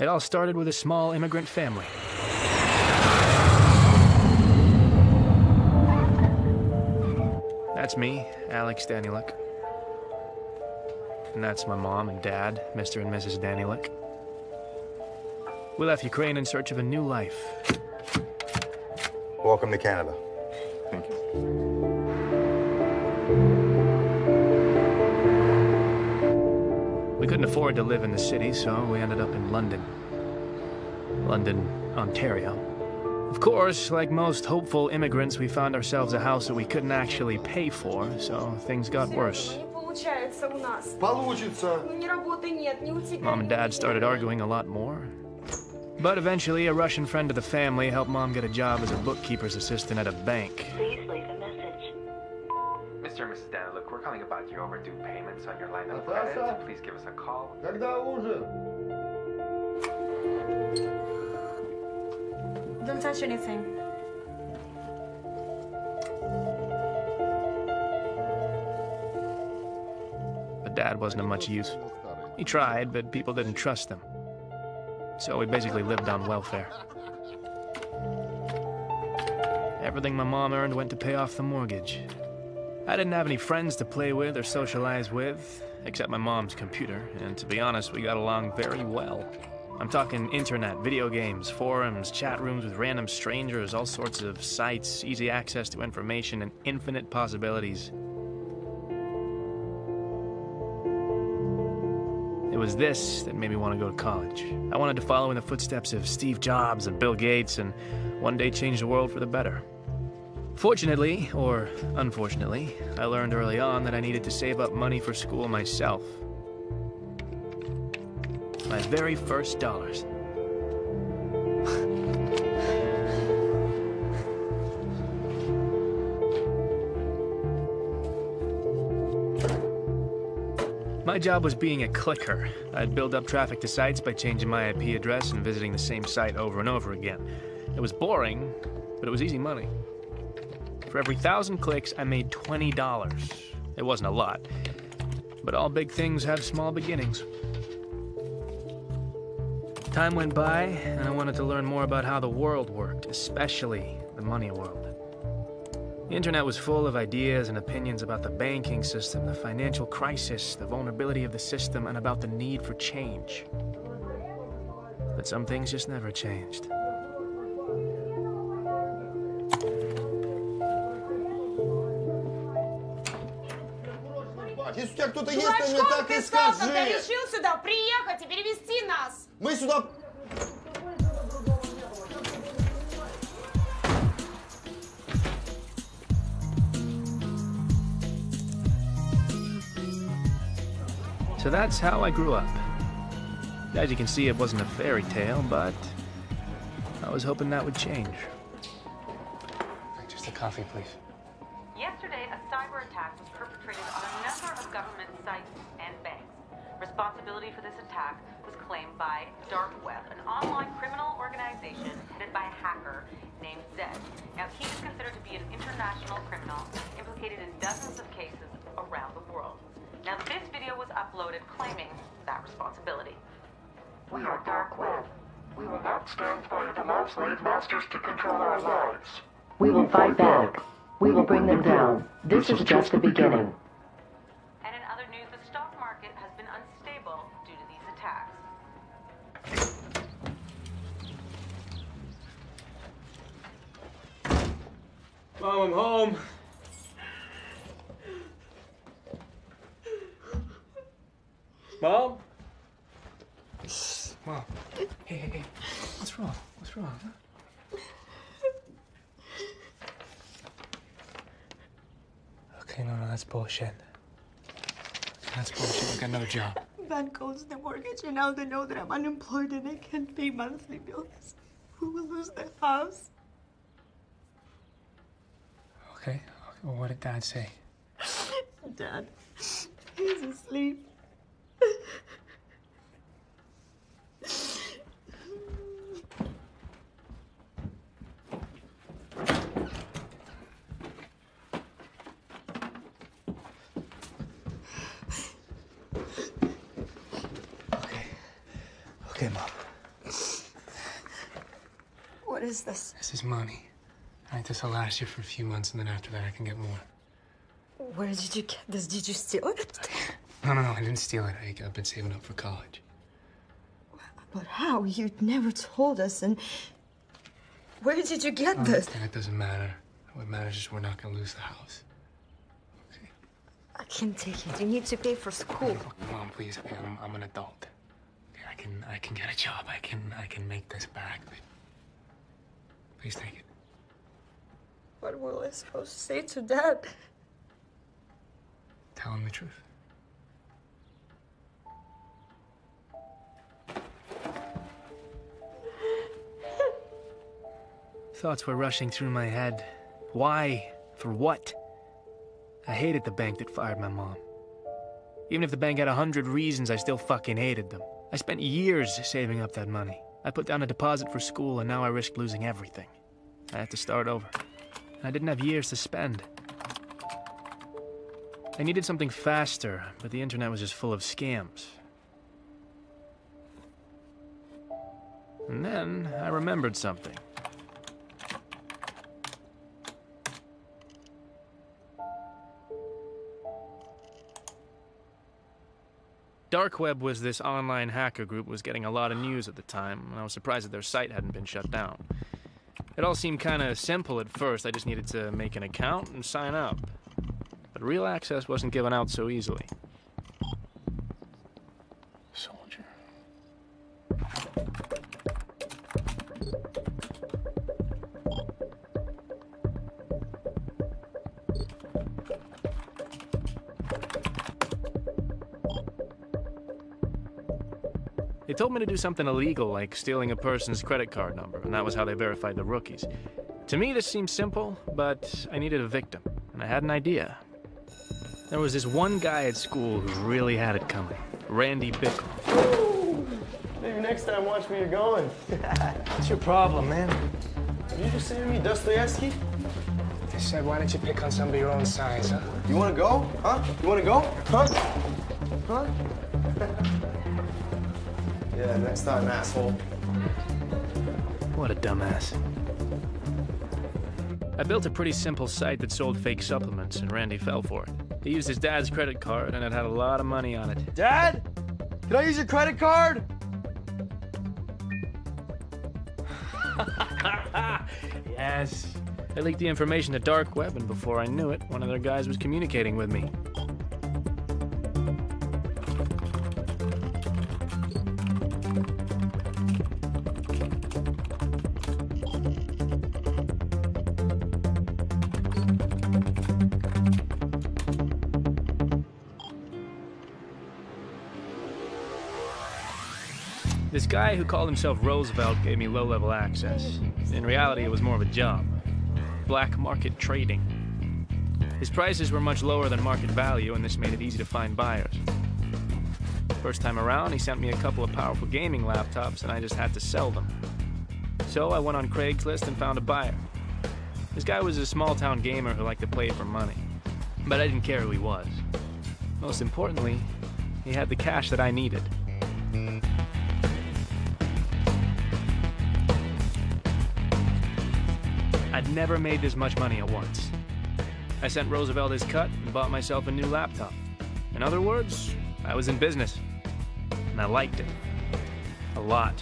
It all started with a small immigrant family. That's me, Alex Danieluk. And that's my mom and dad, Mr. and Mrs. Danieluk. We left Ukraine in search of a new life. Welcome to Canada. Thank you. We couldn't afford to live in the city, so we ended up in London, Ontario. Of course, like most hopeful immigrants, we found ourselves a house that we couldn't actually pay for, so things got worse. Mom and Dad started arguing a lot more. But eventually, a Russian friend of the family helped Mom get a job as a bookkeeper's assistant at a bank. Please leave a message. Mr. and Mrs. Danieluk, we're calling about your overdue payments on your line of credit. Please give us a call. Don't touch anything. But Dad wasn't of much use. He tried, but people didn't trust him. So we basically lived on welfare. Everything my mom earned went to pay off the mortgage. I didn't have any friends to play with or socialize with, except my mom's computer, and to be honest, we got along very well. I'm talking internet, video games, forums, chat rooms with random strangers, all sorts of sites, easy access to information, and infinite possibilities. It was this that made me want to go to college. I wanted to follow in the footsteps of Steve Jobs and Bill Gates and one day change the world for the better. Fortunately, or unfortunately, I learned early on that I needed to save up money for school myself. My very first dollars. My job was being a clicker. I'd build up traffic to sites by changing my IP address and visiting the same site over and over again. It was boring, but it was easy money. For every 1,000 clicks, I made $20. It wasn't a lot, but all big things have small beginnings. Time went by, and I wanted to learn more about how the world worked, especially the money world. The internet was full of ideas and opinions about the banking system, the financial crisis, the vulnerability of the system, and about the need for change. But some things just never changed. Если у тебя кто-то есть, ты мне так и скажи. Когда решил сюда приехать и перевести нас. Мы сюда... So that's how I grew up. As you can see, it wasn't a fairy tale, but I was hoping that would change. Just a coffee, please. Yesterday, a cyber attack was perpetrated on a number of government sites and banks. Responsibility for this attack was claimed by Dark Web, an online criminal organization headed by a hacker named Zed. Now, he is considered to be an international criminal implicated in dozens of cases around the world. Now, this video was uploaded claiming that responsibility. We are Dark Web. We will not stand by and allow slave masters to control our lives. We will fight back. We will bring them down. This is just the beginning. And in other news, the stock market has been unstable due to these attacks. Mom, I'm home. Mom? Mom. Hey. What's wrong? What's wrong? Huh? Okay, no, that's bullshit. That's bullshit. I got another job. Bank owes the mortgage, and now they know that I'm unemployed and I can't pay monthly bills. We will lose the house. Okay. Well, what did Dad say? Dad, he's asleep. Okay, Mom. What is this? This is money. All right, this will last you for a few months, and then after that, I can get more. Where did you get this? Did you steal it? No, I didn't steal it. I've been saving up for college. But how? You never told us, and where did you get this? That doesn't matter. What matters is we're not gonna lose the house. Okay? I can't take it. You need to pay for school. Look, Mom, please. Okay, I'm an adult. Okay, I can get a job. I can make this back. But please take it. What were I supposed to say to Dad? Tell him the truth. Thoughts were rushing through my head. Why? For what? I hated the bank that fired my mom. Even if the bank had 100 reasons, I still fucking hated them. I spent years saving up that money. I put down a deposit for school, and now I risked losing everything. I had to start over. I didn't have years to spend. I needed something faster, but the internet was just full of scams. And then I remembered something. Dark Web was this online hacker group was getting a lot of news at the time, and I was surprised that their site hadn't been shut down. It all seemed kind of simple at first. I just needed to make an account and sign up. But real access wasn't given out so easily. Soldier. They told me to do something illegal, like stealing a person's credit card number, and that was how they verified the rookies. To me, this seemed simple, but I needed a victim, and I had an idea. There was this one guy at school who really had it coming. Randy Bickle. Maybe next time watch where you're going. What's your problem, man? Did you just say to me Dostoevsky? I said, why don't you pick on somebody your own size, huh? You wanna go? Huh? You wanna go? Huh? Huh? Yeah, next time, asshole. What a dumbass. I built a pretty simple site that sold fake supplements, and Randy fell for it. He used his dad's credit card, and it had a lot of money on it. Dad? Can I use your credit card? Yes. I leaked the information to Dark Web, and before I knew it, one of their guys was communicating with me. This guy who called himself Roosevelt gave me low-level access. In reality, it was more of a job. Black market trading. His prices were much lower than market value, and this made it easy to find buyers. First time around, he sent me a couple of powerful gaming laptops, and I just had to sell them. So I went on Craigslist and found a buyer. This guy was a small-town gamer who liked to play for money. But I didn't care who he was. Most importantly, he had the cash that I needed. I'd never made this much money at once. I sent Roosevelt his cut and bought myself a new laptop. In other words, I was in business. And I liked it. A lot.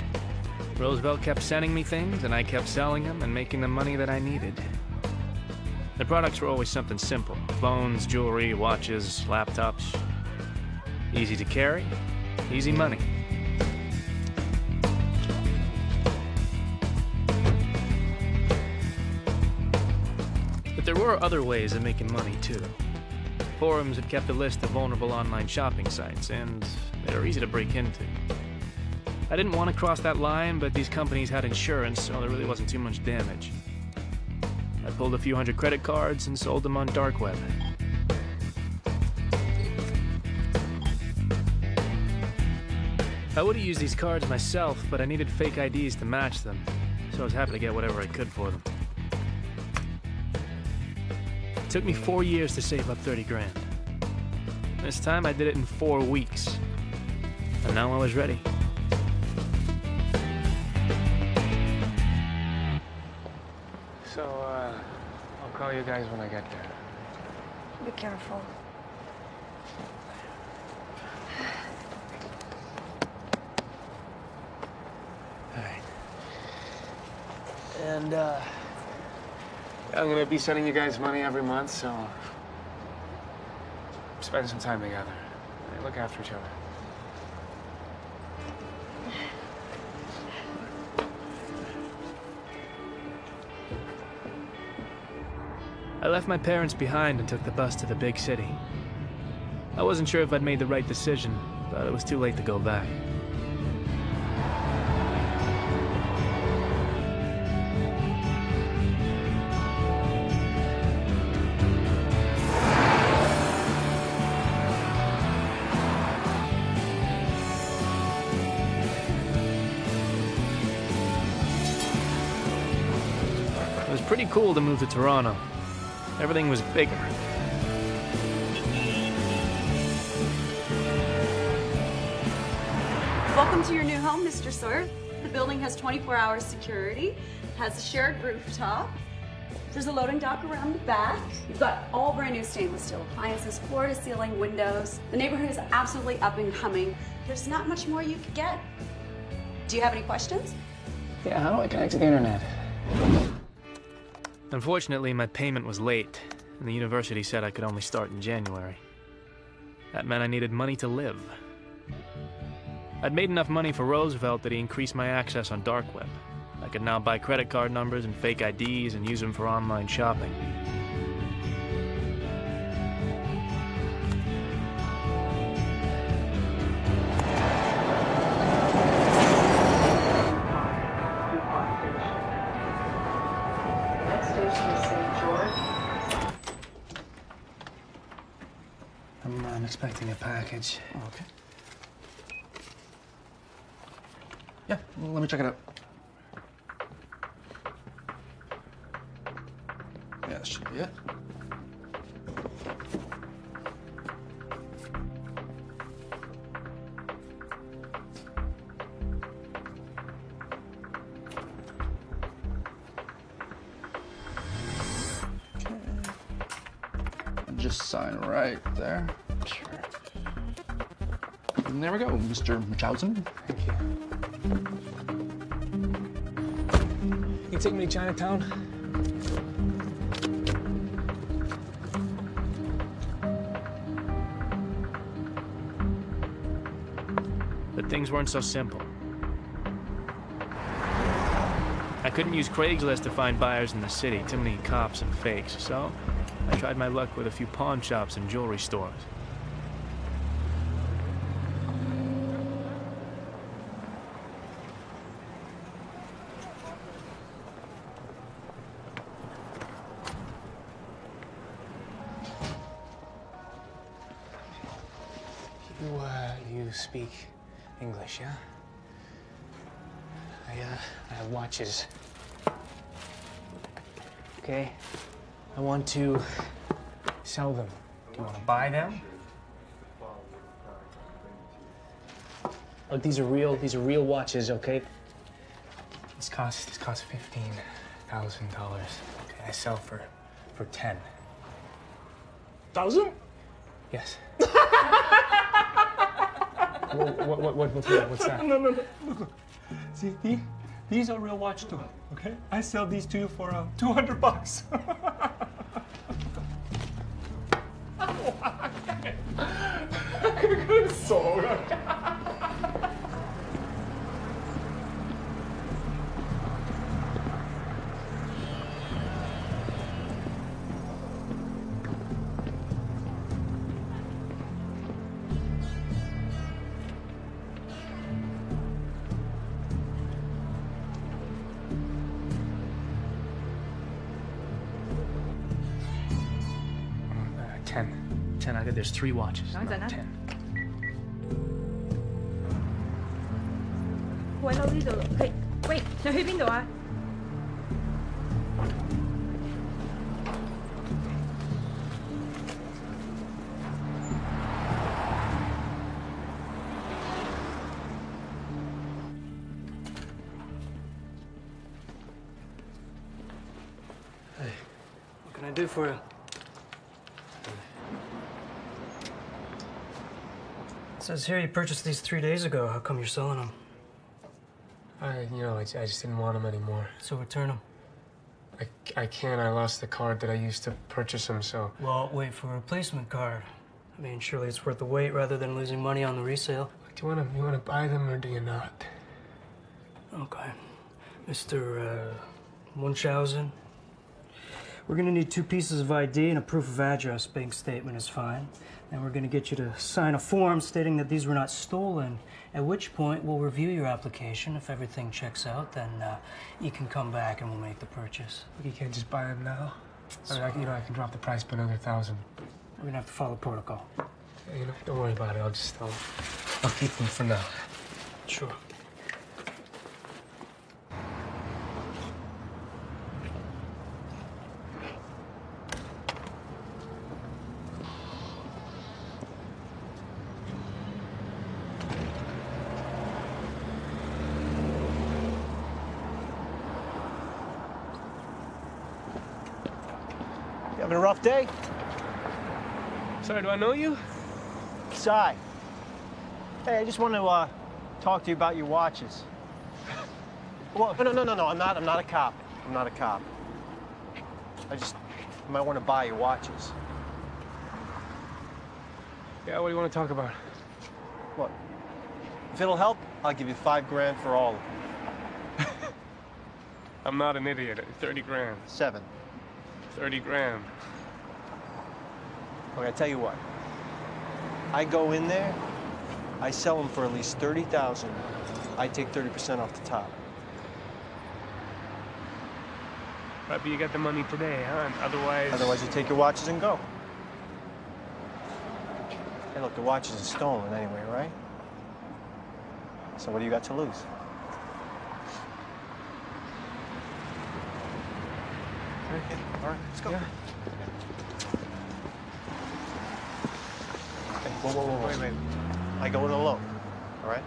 Roosevelt kept sending me things, and I kept selling them and making the money that I needed. The products were always something simple. Phones, jewelry, watches, laptops. Easy to carry, easy money. There were other ways of making money, too. Forums had kept a list of vulnerable online shopping sites, and they were easy to break into. I didn't want to cross that line, but these companies had insurance, so there really wasn't too much damage. I pulled a few hundred credit cards and sold them on Dark Web. I would have used these cards myself, but I needed fake IDs to match them, so I was happy to get whatever I could for them. It took me 4 years to save up 30 grand. This time I did it in 4 weeks. And now I was ready. So, I'll call you guys when I get there. Be careful. All right. And, I'm gonna be sending you guys money every month, so spend some time together. Look after each other. I left my parents behind and took the bus to the big city. I wasn't sure if I'd made the right decision, but it was too late to go back. It was pretty cool to move to Toronto. Everything was bigger. Welcome to your new home, Mr. Sawyer. The building has 24-hour security, has a shared rooftop. There's a loading dock around the back. You've got all brand new stainless steel appliances, floor to ceiling windows. The neighborhood is absolutely up and coming. There's not much more you could get. Do you have any questions? Yeah, how do I connect to the internet? Unfortunately, my payment was late, and the university said I could only start in January. That meant I needed money to live. I'd made enough money for Roosevelt that he increased my access on dark web. I could now buy credit card numbers and fake IDs and use them for online shopping. Next station is St. George. I'm expecting a package. Okay. Yeah, let me check it out. Yeah, this should be it. Okay. And just sign right there. Sure. And there we go, Mr. Munchausen. Thank you. You take me to Chinatown? But things weren't so simple. I couldn't use Craigslist to find buyers in the city, too many cops and fakes, so I tried my luck with a few pawn shops and jewelry stores. You speak English, yeah? I have watches. Okay? I want to sell them. Do you want to buy them? Look, these are real watches, okay? This costs $15,000. Okay, I sell for 10. 1,000? Yes. What's that? No. Look. See, these are real watch too, okay? I sell these to you for $200. So There's 3 watches. 10. 喂，嬲呢度，係喂，你去邊度啊？ do for you? It says here you purchased these 3 days ago. How come you're selling them? I just didn't want them anymore. So return them. I can't. I lost the card that I used to purchase them, so... Well, wait for a replacement card. I mean, surely it's worth the wait rather than losing money on the resale. Do you want to buy them or do you not? Okay. Mr. Munchausen, we're gonna need 2 pieces of ID and a proof of address. Bank statement is fine. And we're gonna get you to sign a form stating that these were not stolen, at which point we'll review your application. If everything checks out, then you can come back and we'll make the purchase. You can't just buy them now? I mean, I can drop the price by another 1,000. We're gonna have to follow protocol. Yeah, don't worry about it. I'll keep them for now. Sure. You having a rough day? Sorry, do I know you? Cy. Hey, I just want to talk to you about your watches. Well, no, I'm not a cop. I'm not a cop. I might want to buy your watches. Yeah, what do you want to talk about? Look, if it'll help, I'll give you $5 grand for all of them. I'm not an idiot. 30 grand. 7. 30 grand. Okay, I tell you what. I go in there, I sell them for at least 30,000. I take 30% off the top. Right, but you got the money today, huh? Otherwise, you take your watches and go. Hey, look, the watches are stolen anyway, right? So what do you got to lose? Okay, all right, let's go. Yeah. Hey, whoa. Wait. I go in alone, all right?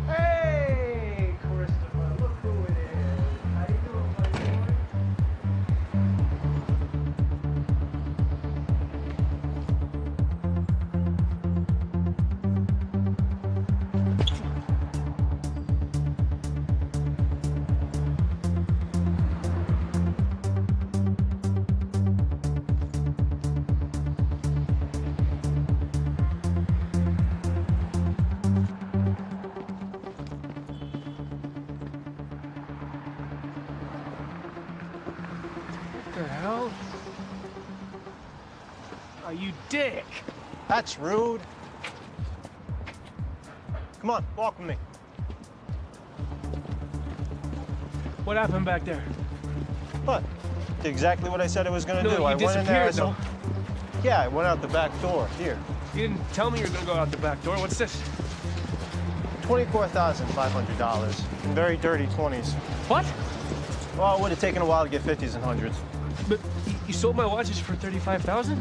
Hey, Christopher, look who it is. How you doing, buddy boy? What the hell? Oh, you dick! That's rude. Come on, walk with me. What happened back there? What? Did exactly what I said I was gonna do. You I went in there. disappeared, Yeah, I went out the back door. Here. You didn't tell me you were gonna go out the back door. What's this? $24,500 in very dirty 20s. What? Well, it would have taken a while to get 50s and 100s. But you sold my watches for $35,000?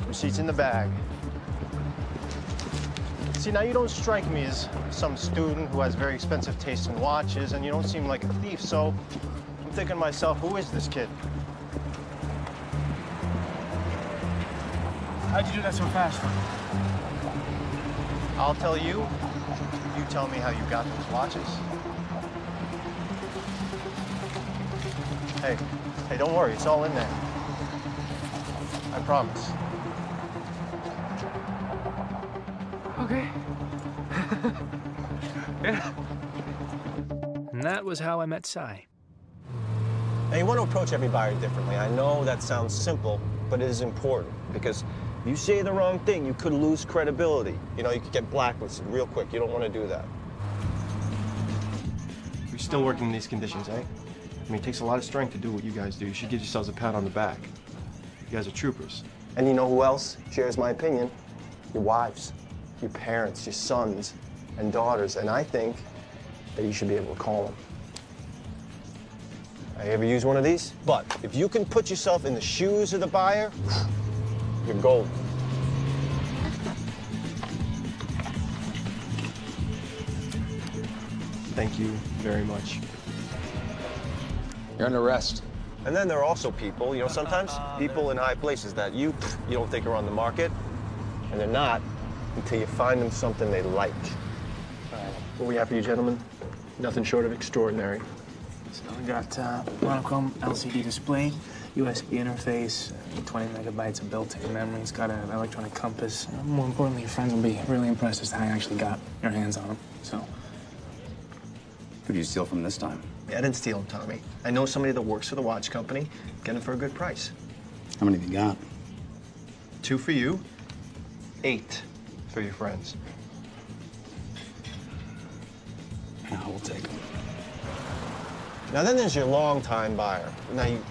Receipts in the bag. See, now you don't strike me as some student who has very expensive taste in watches, and you don't seem like a thief, so I'm thinking to myself, who is this kid? How'd you do that so fast? I'll tell you. You tell me how you got those watches. Hey, don't worry, it's all in there. I promise. Okay. Yeah. And that was how I met Cy. Now, you want to approach every buyer differently. I know that sounds simple, but it is important because if you say the wrong thing, you could lose credibility. You know, you could get blacklisted real quick. You don't want to do that. You're still working in these conditions, eh? I mean, it takes a lot of strength to do what you guys do. You should give yourselves a pat on the back. You guys are troopers. And you know who else shares my opinion? Your wives, your parents, your sons and daughters. And I think that you should be able to call them. I ever use one of these? But if you can put yourself in the shoes of the buyer, you're golden. Thank you very much. You're under arrest. And then there are also people, sometimes people in high places that you don't think are on the market, and they're not until you find them something they like. What we have for you, gentlemen? Nothing short of extraordinary. So we got monochrome LCD display, USB interface, 20 megabytes of built-in memory. It's got an electronic compass. More importantly, your friends will be really impressed as to how you actually got your hands on them. So, Who did you steal from this time? I didn't steal them, Tommy. I know somebody that works for the watch company. Get them for a good price. How many have you got? 2 for you, 8 for your friends. Yeah, we'll take them. Now then there's your long-time buyer. Now you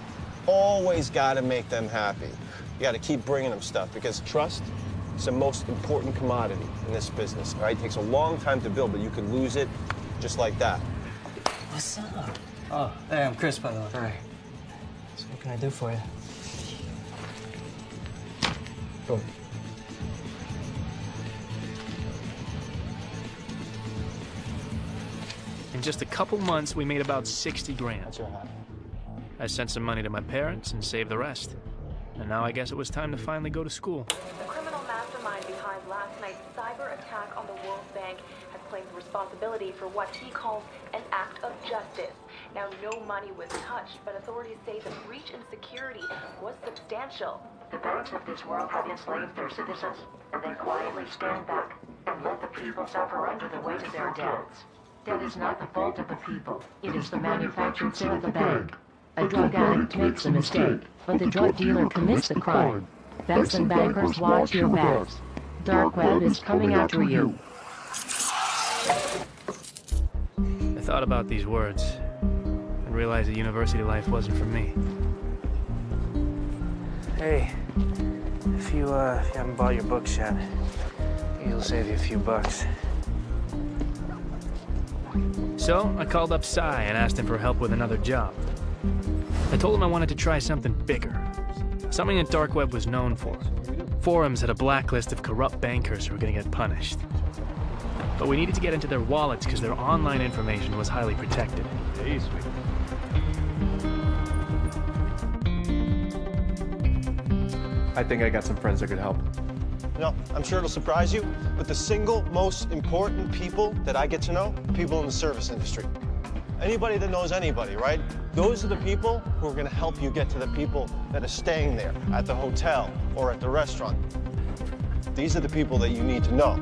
always gotta make them happy. You gotta keep bringing them stuff because trust is the most important commodity in this business, all right? It takes a long time to build, but you could lose it just like that. What's up? Oh, hey, I'm Chris, by the way. Hi. So what can I do for you? Go. in just a couple months, we made about 60 grand. That's your hat. I sent some money to my parents and saved the rest. And now I guess it was time to finally go to school. The criminal mastermind behind last night's cyber attack on the World Bank has claimed responsibility for what he calls an act of justice. Now, no money was touched, but authorities say the breach in security was substantial. The banks of this world have enslaved their citizens, and they quietly stand back and let the people suffer under the weight of their debts. That is not the fault of the people. It is the manufactured sin of the bank. A drug addict makes a mistake, but the drug dealer commits the crime. Banks and bankers, watch your backs. Dark web is coming after you. I thought about these words and realized that university life wasn't for me. Hey, if you haven't bought your books yet, it'll save you a few bucks. So I called up Cy and asked him for help with another job. I told him I wanted to try something bigger, something that Dark Web was known for. Forums had a blacklist of corrupt bankers who were going to get punished. But we needed to get into their wallets because their online information was highly protected. Hey, sweet. I think I got some friends that could help. I'm sure it'll surprise you, but the single most important people that I get to know, people in the service industry. Anybody that knows anybody, right? Those are the people who are going to help you get to the people that are staying there at the hotel or at the restaurant. These are the people that you need to know.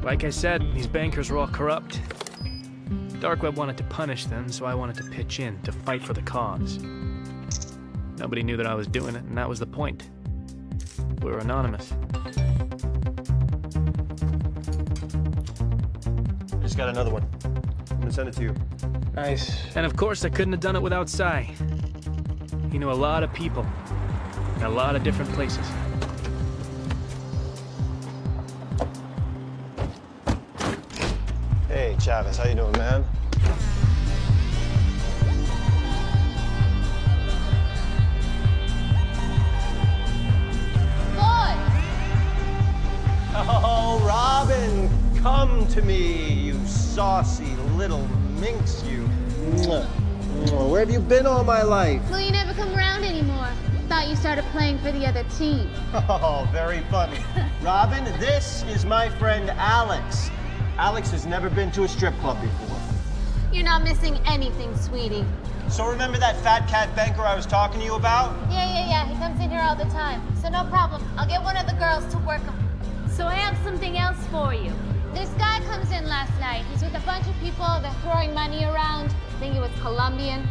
Like I said, these bankers were all corrupt. Dark Web wanted to punish them, so I wanted to pitch in to fight for the cause. Nobody knew that I was doing it, and that was the point. We were anonymous. I just got another one. I'm gonna send it to you. Nice. And of course, I couldn't have done it without Cy. He knew a lot of people in a lot of different places. Hey, Chavez, how you doing, man? Oh, Robin, come to me, you saucy little minx, you. Where have you been all my life? Well, you never come around anymore. Thought you started playing for the other team. Oh, very funny. Robin, this is my friend Alex. Alex has never been to a strip club before. You're not missing anything, sweetie. So remember that fat cat banker I was talking to you about? Yeah. He comes in here all the time. So no problem. I'll get one of the girls to work him. So I have something else for you. This guy comes in last night. He's with a bunch of people. They're throwing money around. I think he was Colombian.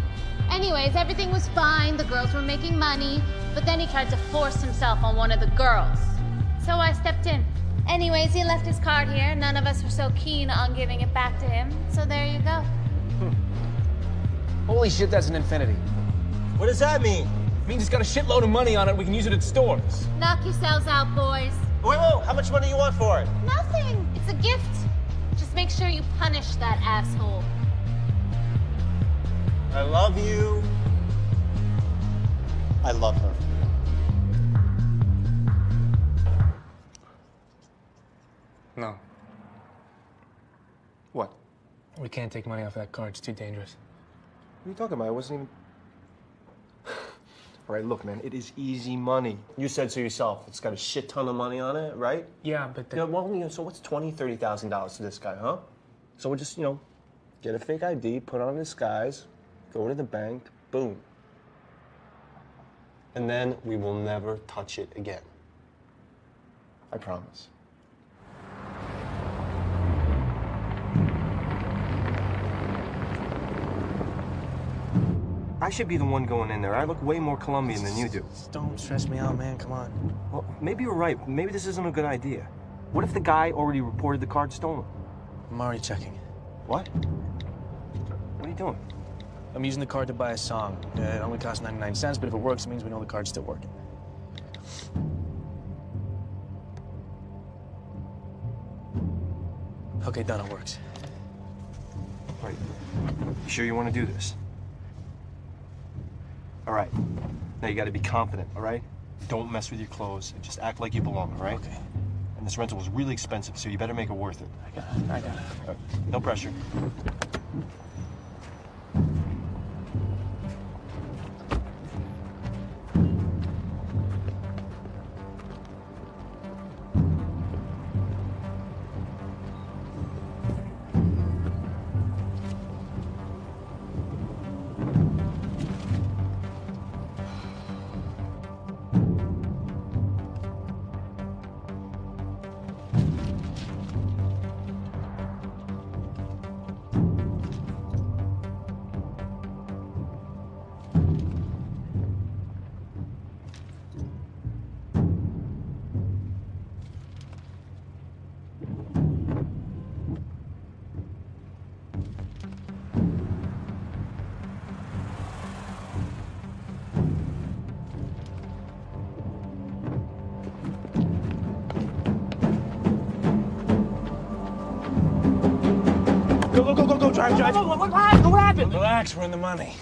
Anyways, everything was fine. The girls were making money. But then he tried to force himself on one of the girls. So I stepped in. Anyways, he left his card here. None of us were so keen on giving it back to him. So there you go. Holy shit, that's an infinity. What does that mean? It means it's got a shitload of money on it. We can use it at stores. Knock yourselves out, boys. Wait, how much money do you want for it? Nothing. It's a gift. Just make sure you punish that asshole. I love you. I love her. No. What? We can't take money off that card. It's too dangerous. What are you talking about? I wasn't even... All right, look, man, it is easy money. You said so yourself. It's got a shit ton of money on it, right? Yeah, but... Yeah, well, you know, so what's $20,000, $30,000 to this guy, huh? So we'll just, you know, get a fake ID, put on a disguise, go to the bank, boom. And then we will never touch it again. I promise. I should be the one going in there. I look way more Colombian than you do. Don't stress me out, man. Come on. Well, maybe you're right. Maybe this isn't a good idea. What if the guy already reported the card stolen? I'm already checking. What? What are you doing? I'm using the card to buy a song. It only costs 99 cents, but if it works, it means we know the card's still working. Okay, done. It works. All right. You sure you want to do this? All right. Now you got to be confident, all right? Don't mess with your clothes. Just act like you belong, all right? Okay. And this rental was really expensive, so you better make it worth it. I got it. I got it. All right. No pressure. Go, drive. What happened? Relax, we're in the money.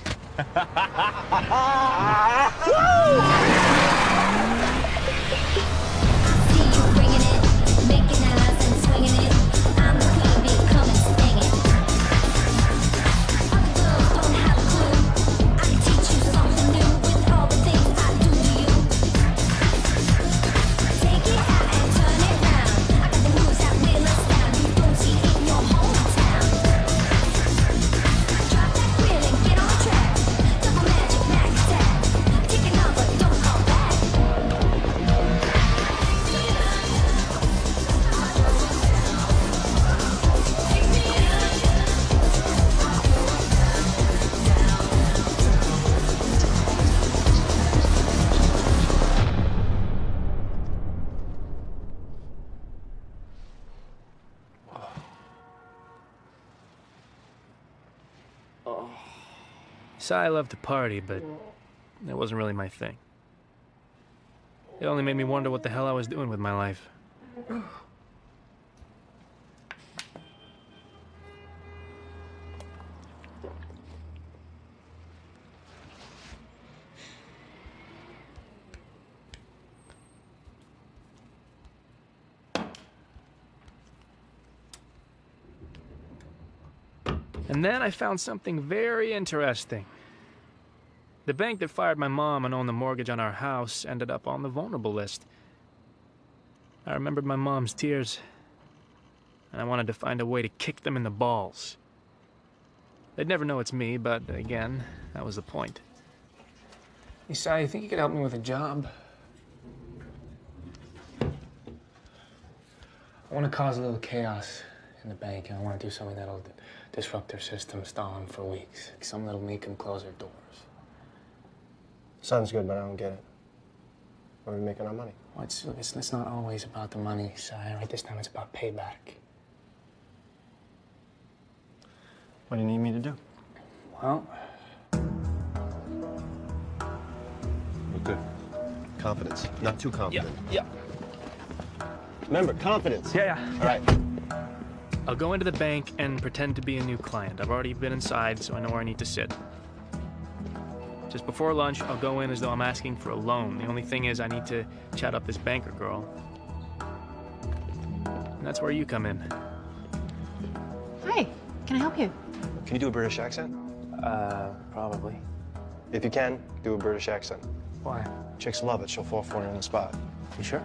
So I love to party, but that wasn't really my thing. It only made me wonder what the hell I was doing with my life. And then I found something very interesting. The bank that fired my mom and owned the mortgage on our house ended up on the vulnerable list. I remembered my mom's tears, and I wanted to find a way to kick them in the balls. They'd never know it's me, but again, that was the point. Isai, you think you could help me with a job? I want to cause a little chaos in the bank, and I want to do something that'll disrupt their system, stall them for weeks. Something that'll make them close their doors. Sounds good, but I don't get it. Where are we making our money? Well, it's not always about the money, Isai. Right? This time it's about payback. What do you need me to do? Well... Good. Confidence. Not too confident. Yeah. Remember, confidence. Yeah. All right. I'll go into the bank and pretend to be a new client. I've already been inside, so I know where I need to sit. Just before lunch, I'll go in as though I'm asking for a loan. The only thing is I need to chat up this banker girl. And that's where you come in. Hi, can I help you? Can you do a British accent? Probably. If you can, do a British accent. Why? Chicks love it. She'll fall for it on the spot. You sure?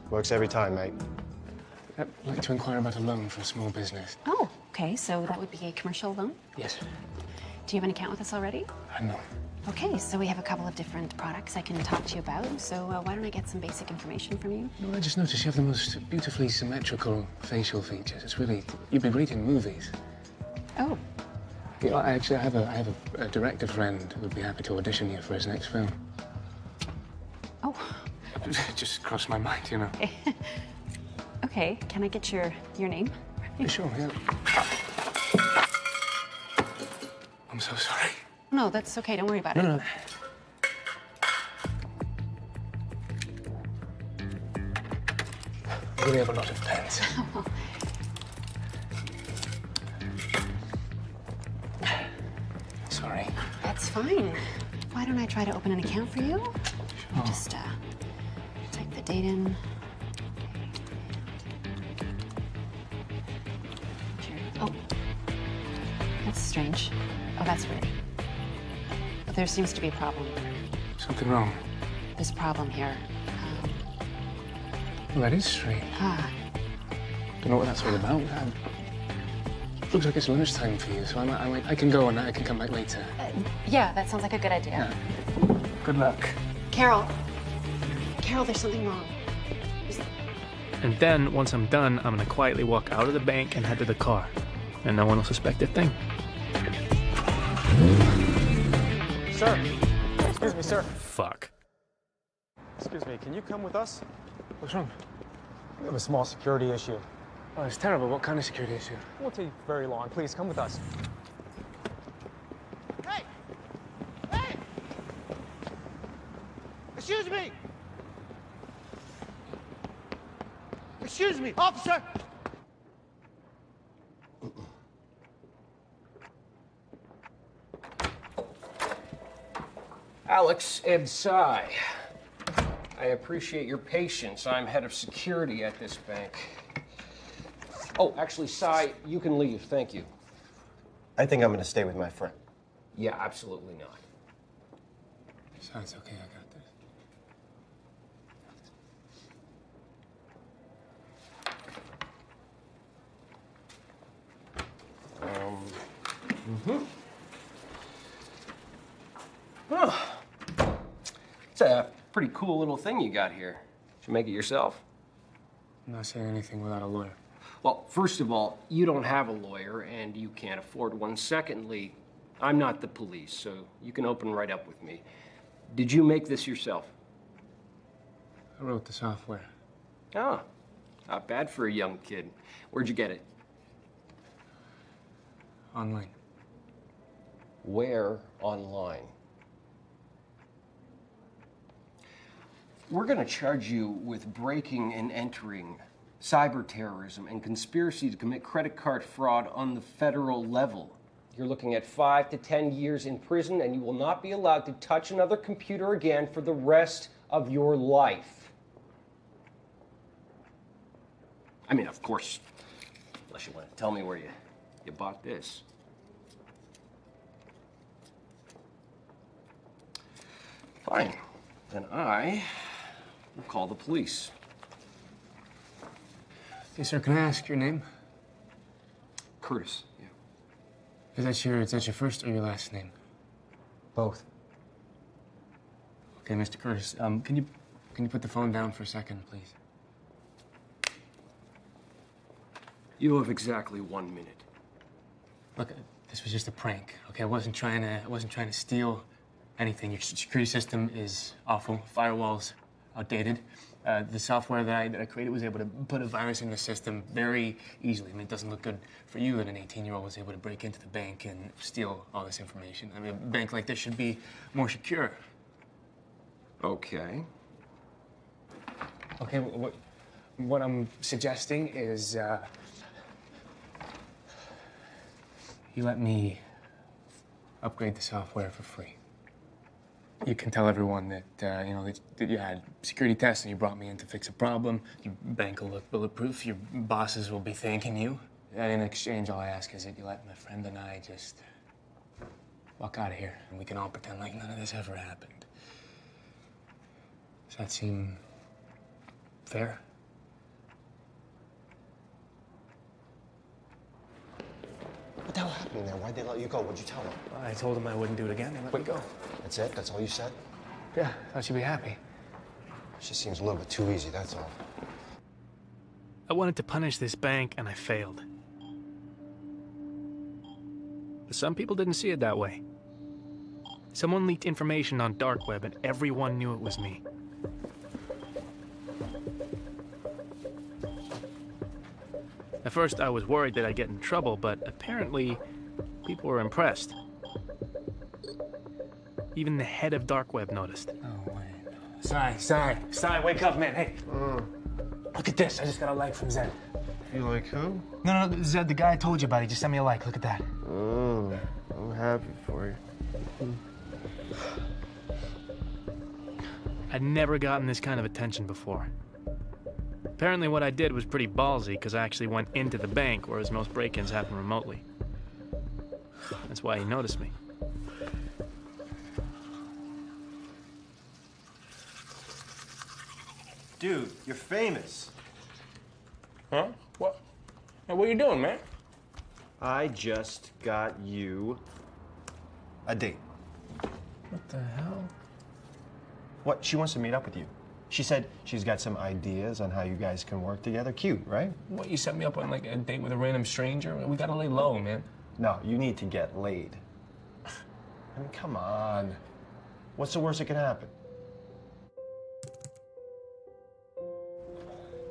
Works every time, mate. I'd like to inquire about a loan for a small business. Oh, okay, so that would be a commercial loan? Yes. Do you have an account with us already? No. Okay, so we have a couple of different products I can talk to you about. So why don't I get some basic information from you? No, I just noticed you have the most beautifully symmetrical facial features. It's really, you'd be great in movies. Oh. You know, I have a director friend who would be happy to audition you for his next film. Oh. It just crossed my mind, you know. Okay, can I get your name? Sure, yeah. I'm so sorry. No, that's okay. Don't worry about it. No. I really have a lot of pens. Sorry. That's fine. Why don't I try to open an account for you? Sure. Just type the date in. Sure. Oh, that's strange. Oh, that's weird. But there seems to be a problem. Something wrong? There's a problem here. Well, that is strange. Don't know what that's all about. Looks like it's lunchtime for you, so I can go and I can come back later. Yeah, that sounds like a good idea. Yeah. Good luck. Carol, there's something wrong. And then, once I'm done, I'm gonna quietly walk out of the bank and head to the car. And no one will suspect a thing. Sir. Excuse me, sir. Fuck. Excuse me, can you come with us? What's wrong? We have a small security issue. Oh, it's terrible. What kind of security issue? It won't take very long. Please, come with us. Hey! Hey! Excuse me! Excuse me, officer! Alex Ed Sy. I appreciate your patience. I'm head of security at this bank. Oh, actually, Sy, you can leave. Thank you. I think I'm going to stay with my friend. Yeah, absolutely not. Sy, it's okay. I got this. Oh. It's a pretty cool little thing you got here. Did you make it yourself? I'm not saying anything without a lawyer. Well, first of all, you don't have a lawyer, and you can't afford one. Secondly, I'm not the police, so you can open right up with me. Did you make this yourself? I wrote the software. Ah, not bad for a young kid. Where'd you get it? Online. Where online? We're going to charge you with breaking and entering, cyber terrorism, and conspiracy to commit credit card fraud on the federal level. You're looking at 5 to 10 years in prison, and you will not be allowed to touch another computer again for the rest of your life. I mean, of course, unless you want to tell me where you bought this. Fine. Then I will call the police. Hey, sir, can I ask your name? Curtis, yeah. Is that your first or your last name? Both. Okay, Mr. Curtis, can you put the phone down for a second, please? You have exactly 1 minute. Look, this was just a prank, okay? I wasn't trying to steal anything. Your security system is awful. Firewall's outdated. The software that I created was able to put a virus in the system very easily. I mean, it doesn't look good for you that an 18-year-old was able to break into the bank and steal all this information. I mean, a bank like this should be more secure. Okay. Okay, what I'm suggesting is you let me upgrade the software for free. You can tell everyone that, you know, that you had security tests and you brought me in to fix a problem. Your bank will look bulletproof. Your bosses will be thanking you. And in exchange, all I ask is that you let my friend and I just walk out of here, and we can all pretend like none of this ever happened. Does that seem fair? What the hell happened there? Why'd they let you go? What'd you tell them? Well, I told them I wouldn't do it again. They let me go. That's it? That's all you said? Yeah, thought you'd be happy. It just seems a little bit too easy, that's all. I wanted to punish this bank, and I failed. But some people didn't see it that way. Someone leaked information on dark web, and everyone knew it was me. At first, I was worried that I'd get in trouble, but apparently, people were impressed. Even the head of dark web noticed. Oh, wait. Sai, wake up, man. Hey. Look at this. I just got a like from Zed. You like who? No, Zed, the guy I told you about. He just sent me a like. Look at that. Oh, I'm happy for you. I'd never gotten this kind of attention before. Apparently what I did was pretty ballsy, because I actually went into the bank, whereas most break-ins happen remotely. That's why he noticed me. Dude, you're famous. Huh? What? Hey, what are you doing, man? I just got you a date. What the hell? What? She wants to meet up with you. She said she's got some ideas on how you guys can work together. Cute, right? What, you set me up on like a date with a random stranger? We gotta lay low, man. No, you need to get laid. I mean, come on. What's the worst that can happen?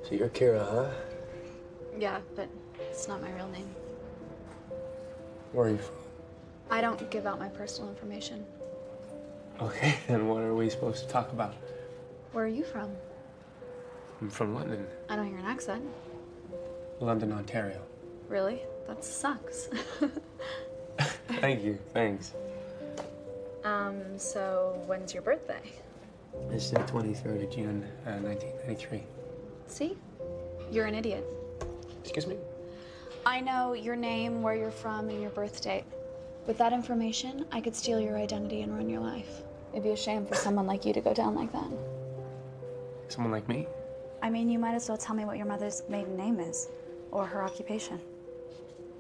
So you're Kira, huh? Yeah, but it's not my real name. Where are you from? I don't give out my personal information. Okay, then what are we supposed to talk about? Where are you from? I'm from London. I don't hear an accent. London, Ontario. Really? That sucks. Thank you, thanks. So when's your birthday? It's the 23rd of June, 1993. See? You're an idiot. Excuse me? I know your name, where you're from, and your birth date. With that information, I could steal your identity and run your life. It'd be a shame for someone like you to go down like that. Someone like me? I mean, you might as well tell me what your mother's maiden name is, or her occupation.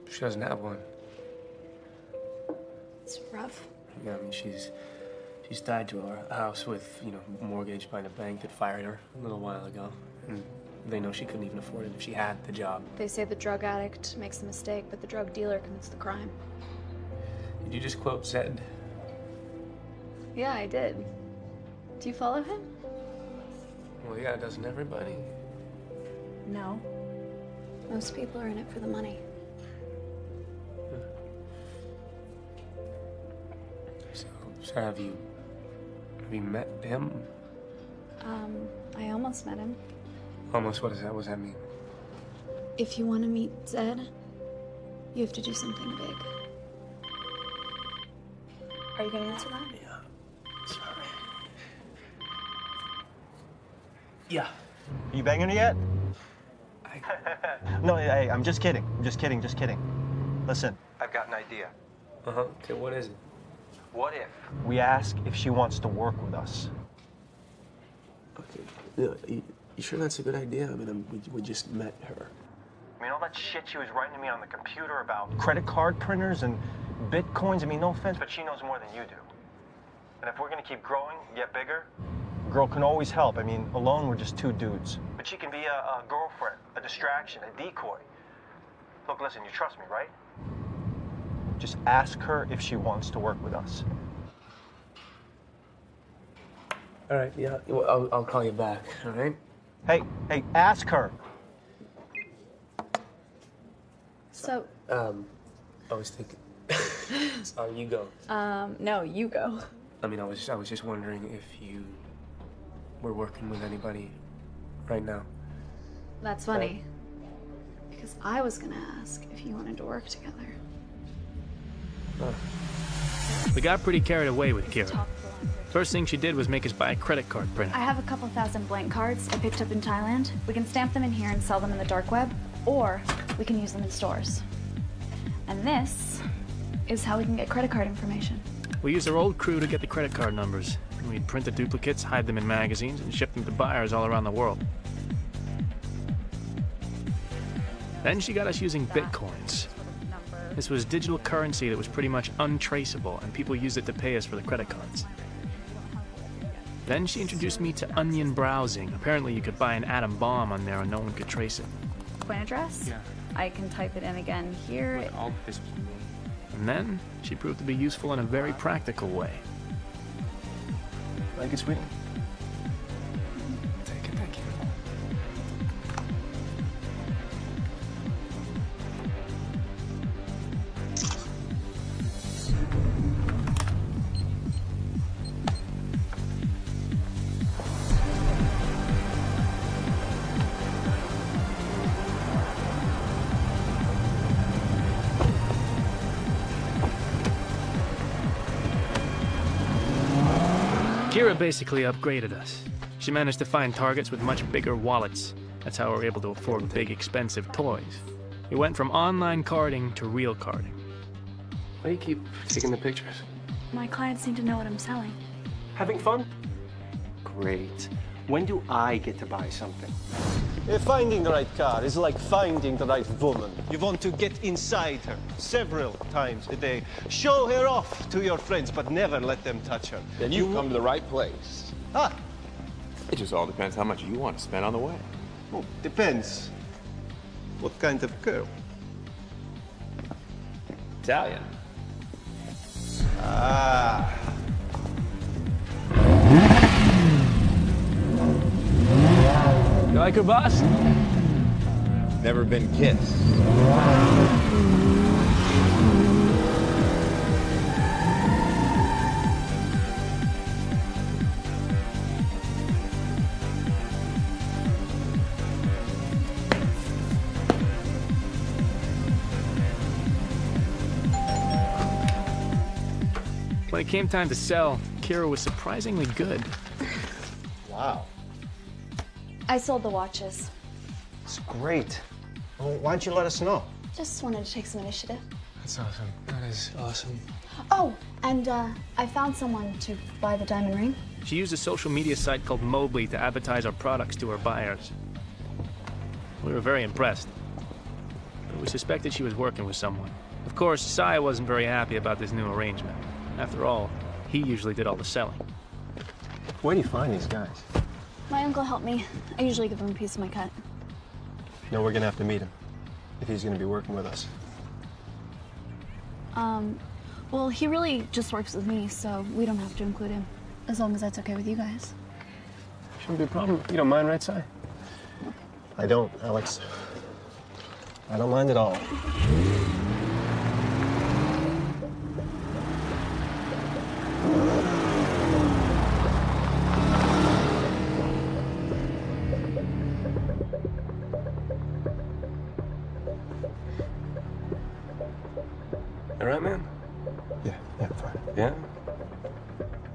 She doesn't have one. It's rough. Yeah, I mean, she's tied to her house with, you know, mortgaged by the bank that fired her a little while ago. And they know she couldn't even afford it if she had the job. They say the drug addict makes the mistake, but the drug dealer commits the crime. Did you just quote Zed? Yeah, I did. Do you follow him? Well, yeah, doesn't everybody? No. Most people are in it for the money. So have you met him? I almost met him. Almost, what does that mean? If you want to meet Zed, you have to do something big. Are you gonna answer that? Yeah. Sorry. Yeah. Are you banging her yet? No, hey, I'm just kidding. I'm just kidding. Listen, I've got an idea. Uh-huh. Okay, what is it? What if we ask if she wants to work with us? Okay. Yeah, you sure that's a good idea? I mean, we just met her. I mean, all that shit she was writing to me on the computer about credit card printers and bitcoins, I mean, no offense, but she knows more than you do. And if we're gonna keep growing, get bigger, a girl can always help. I mean, alone we're just two dudes. But she can be a girlfriend, a distraction, a decoy. Look, listen, you trust me, right? Just ask her if she wants to work with us. All right, yeah, well, I'll call you back, all right? Hey, ask her. So, I was thinking, sorry, you go. no, you go. I mean, I was just wondering if you were working with anybody right now. That's funny. Because I was gonna ask if you wanted to work together. We got pretty carried away with Kira. First thing she did was make us buy a credit card printer. I have a couple thousand blank cards I picked up in Thailand. We can stamp them in here and sell them in the dark web, or we can use them in stores. And this is how we can get credit card information. We used our old crew to get the credit card numbers. We'd print the duplicates, hide them in magazines, and ship them to buyers all around the world. Then she got us using bitcoins. This was digital currency that was pretty much untraceable, and people used it to pay us for the credit cards. Then she introduced me to onion browsing. Apparently you could buy an atom bomb on there and no one could trace it. Coin address? Yeah. I can type it in again here. Look, all this was me. And then she proved to be useful in a very practical way. Thank you, sweetie. Thank you, thank you. Kira basically upgraded us. She managed to find targets with much bigger wallets. That's how we were able to afford big, expensive toys. We went from online carding to real carding. Why do you keep taking the pictures? My clients need to know what I'm selling. Having fun? Great. When do I get to buy something? Finding the right car is like finding the right woman. You want to get inside her several times a day. Show her off to your friends, but never let them touch her. Then you've come to the right place. Ah, It just all depends how much you want to spend on the way. well, depends. What kind of girl? Italian. Ah. You like her, boss? Never been kissed. When it came time to sell, Kira was surprisingly good. Wow. I sold the watches. It's great. Well, why don't you let us know? Just wanted to take some initiative. That's awesome. That is awesome. Oh, and I found someone to buy the diamond ring. She used a social media site called Mobley to advertise our products to her buyers. We were very impressed, but we suspected she was working with someone. Of course, Sai wasn't very happy about this new arrangement. After all, he usually did all the selling. Where do you find these guys? My uncle helped me. I usually give him a piece of my cut. No, we're gonna have to meet him if he's gonna be working with us. Well, he really just works with me, so we don't have to include him. As long as that's okay with you guys. Shouldn't be a problem. You don't mind, right, Si? I don't, Alex. I don't mind at all. All right, man? Yeah, fine. Yeah?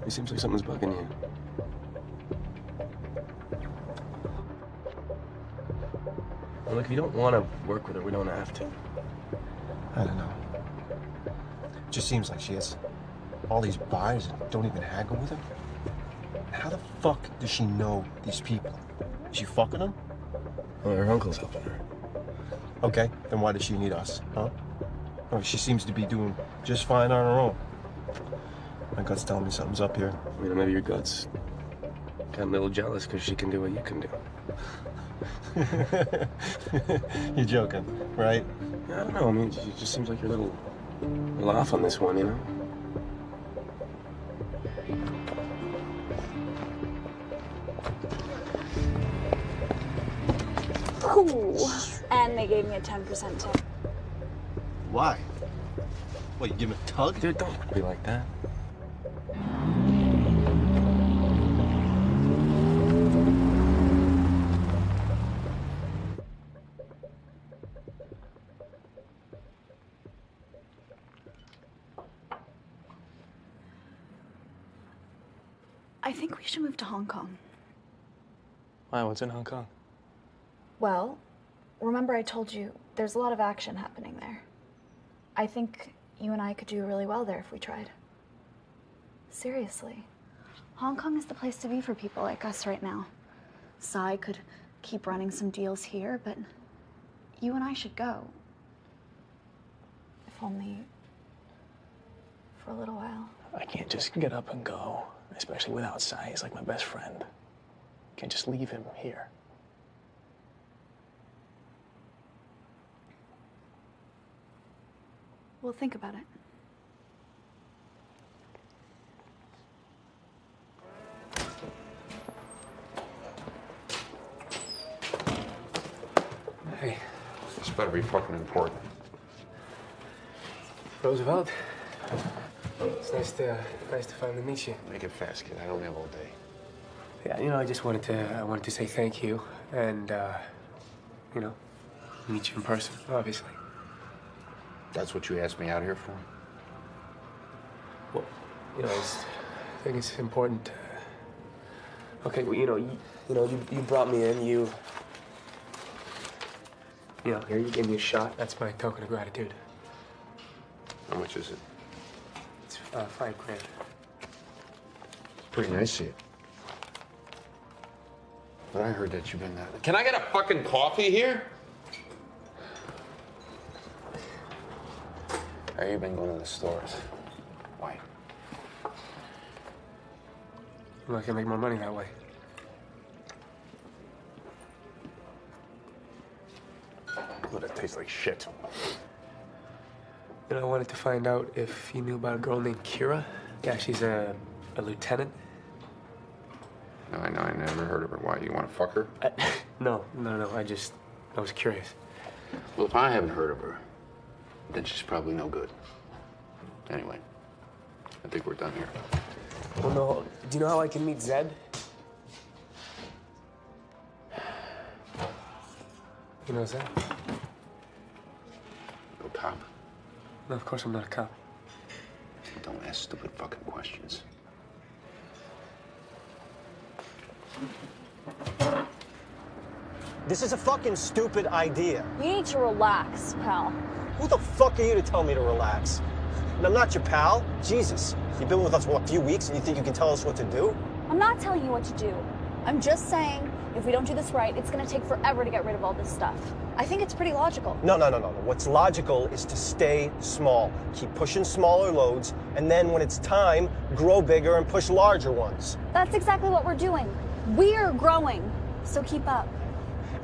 It seems like something's bugging you. Well, look, if you don't want to work with her, we don't have to. I don't know. It just seems like she has all these buyers and don't even haggle with her. How the fuck does she know these people? Is she fucking them? Well, her uncle's helping her. Okay, then why does she need us, huh? Oh, she seems to be doing just fine on her own. My gut's telling me something's up here. You know, maybe your gut's kind of a little jealous because she can do what you can do. You're joking, right? Yeah, I don't know. I mean, it just seems like you're a little off on this one, you know? Ooh. And they gave me a 10% tip. Why? What, you give him a tug? Dude, don't be like that. I think we should move to Hong Kong. Why? What's in Hong Kong? Well, remember I told you there's a lot of action happening there. I think you and I could do really well there if we tried. Seriously. Hong Kong is the place to be for people like us right now. Sai could keep running some deals here, but you and I should go. If only for a little while. I can't just get up and go, especially without Sai. He's like my best friend. Can't just leave him here. Well, think about it. Hey. This better be fucking important. Roosevelt. It's nice to finally meet you. Make it fast, kid. I don't have all day. Yeah, you know, I just wanted to say thank you and you know, meet you in person, obviously. That's what you asked me out here for? Well, you know, I think it's important. Okay, well, you brought me in. You know, here you gave me a shot. That's my token of gratitude. How much is it? It's $5 grand. Pretty nice of you. But I heard that you've been that. Can I get a fucking coffee here? How you been going to the stores? Why? I'm not gonna make more money that way. Well, that tastes like shit. You know, I wanted to find out if you knew about a girl named Kira. Yeah, she's a lieutenant. No, I know. I never heard of her. Why? You want to fuck her? No. I was curious. Well, if I haven't heard of her, then she's probably no good. Anyway, I think we're done here. Well, no. Do you know how I can meet Zed? You know Zed? No cop? No, of course I'm not a cop. Don't ask stupid fucking questions. This is a fucking stupid idea. You need to relax, pal. Who the fuck are you to tell me to relax? And I'm not your pal. Jesus. You've been with us, what, a few weeks, and you think you can tell us what to do? I'm not telling you what to do. I'm just saying, if we don't do this right, it's gonna take forever to get rid of all this stuff. I think it's pretty logical. No. What's logical is to stay small. Keep pushing smaller loads, and then when it's time, grow bigger and push larger ones. That's exactly what we're doing. We're growing, so keep up.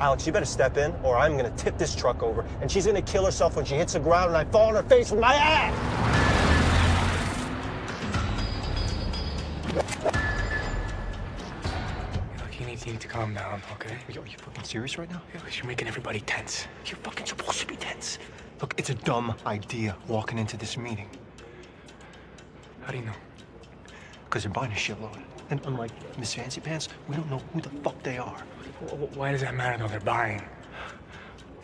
Alex, you better step in, or I'm gonna tip this truck over, and she's gonna kill herself when she hits the ground and I fall on her face with my ass! Look, you need to calm down, okay? Are you fucking serious right now? Yeah, you're making everybody tense. You're fucking supposed to be tense. Look, it's a dumb idea walking into this meeting. How do you know? Because they're buying a shitload. And unlike Miss Fancy Pants, we don't know who the fuck they are. Why does that matter, though? They're buying.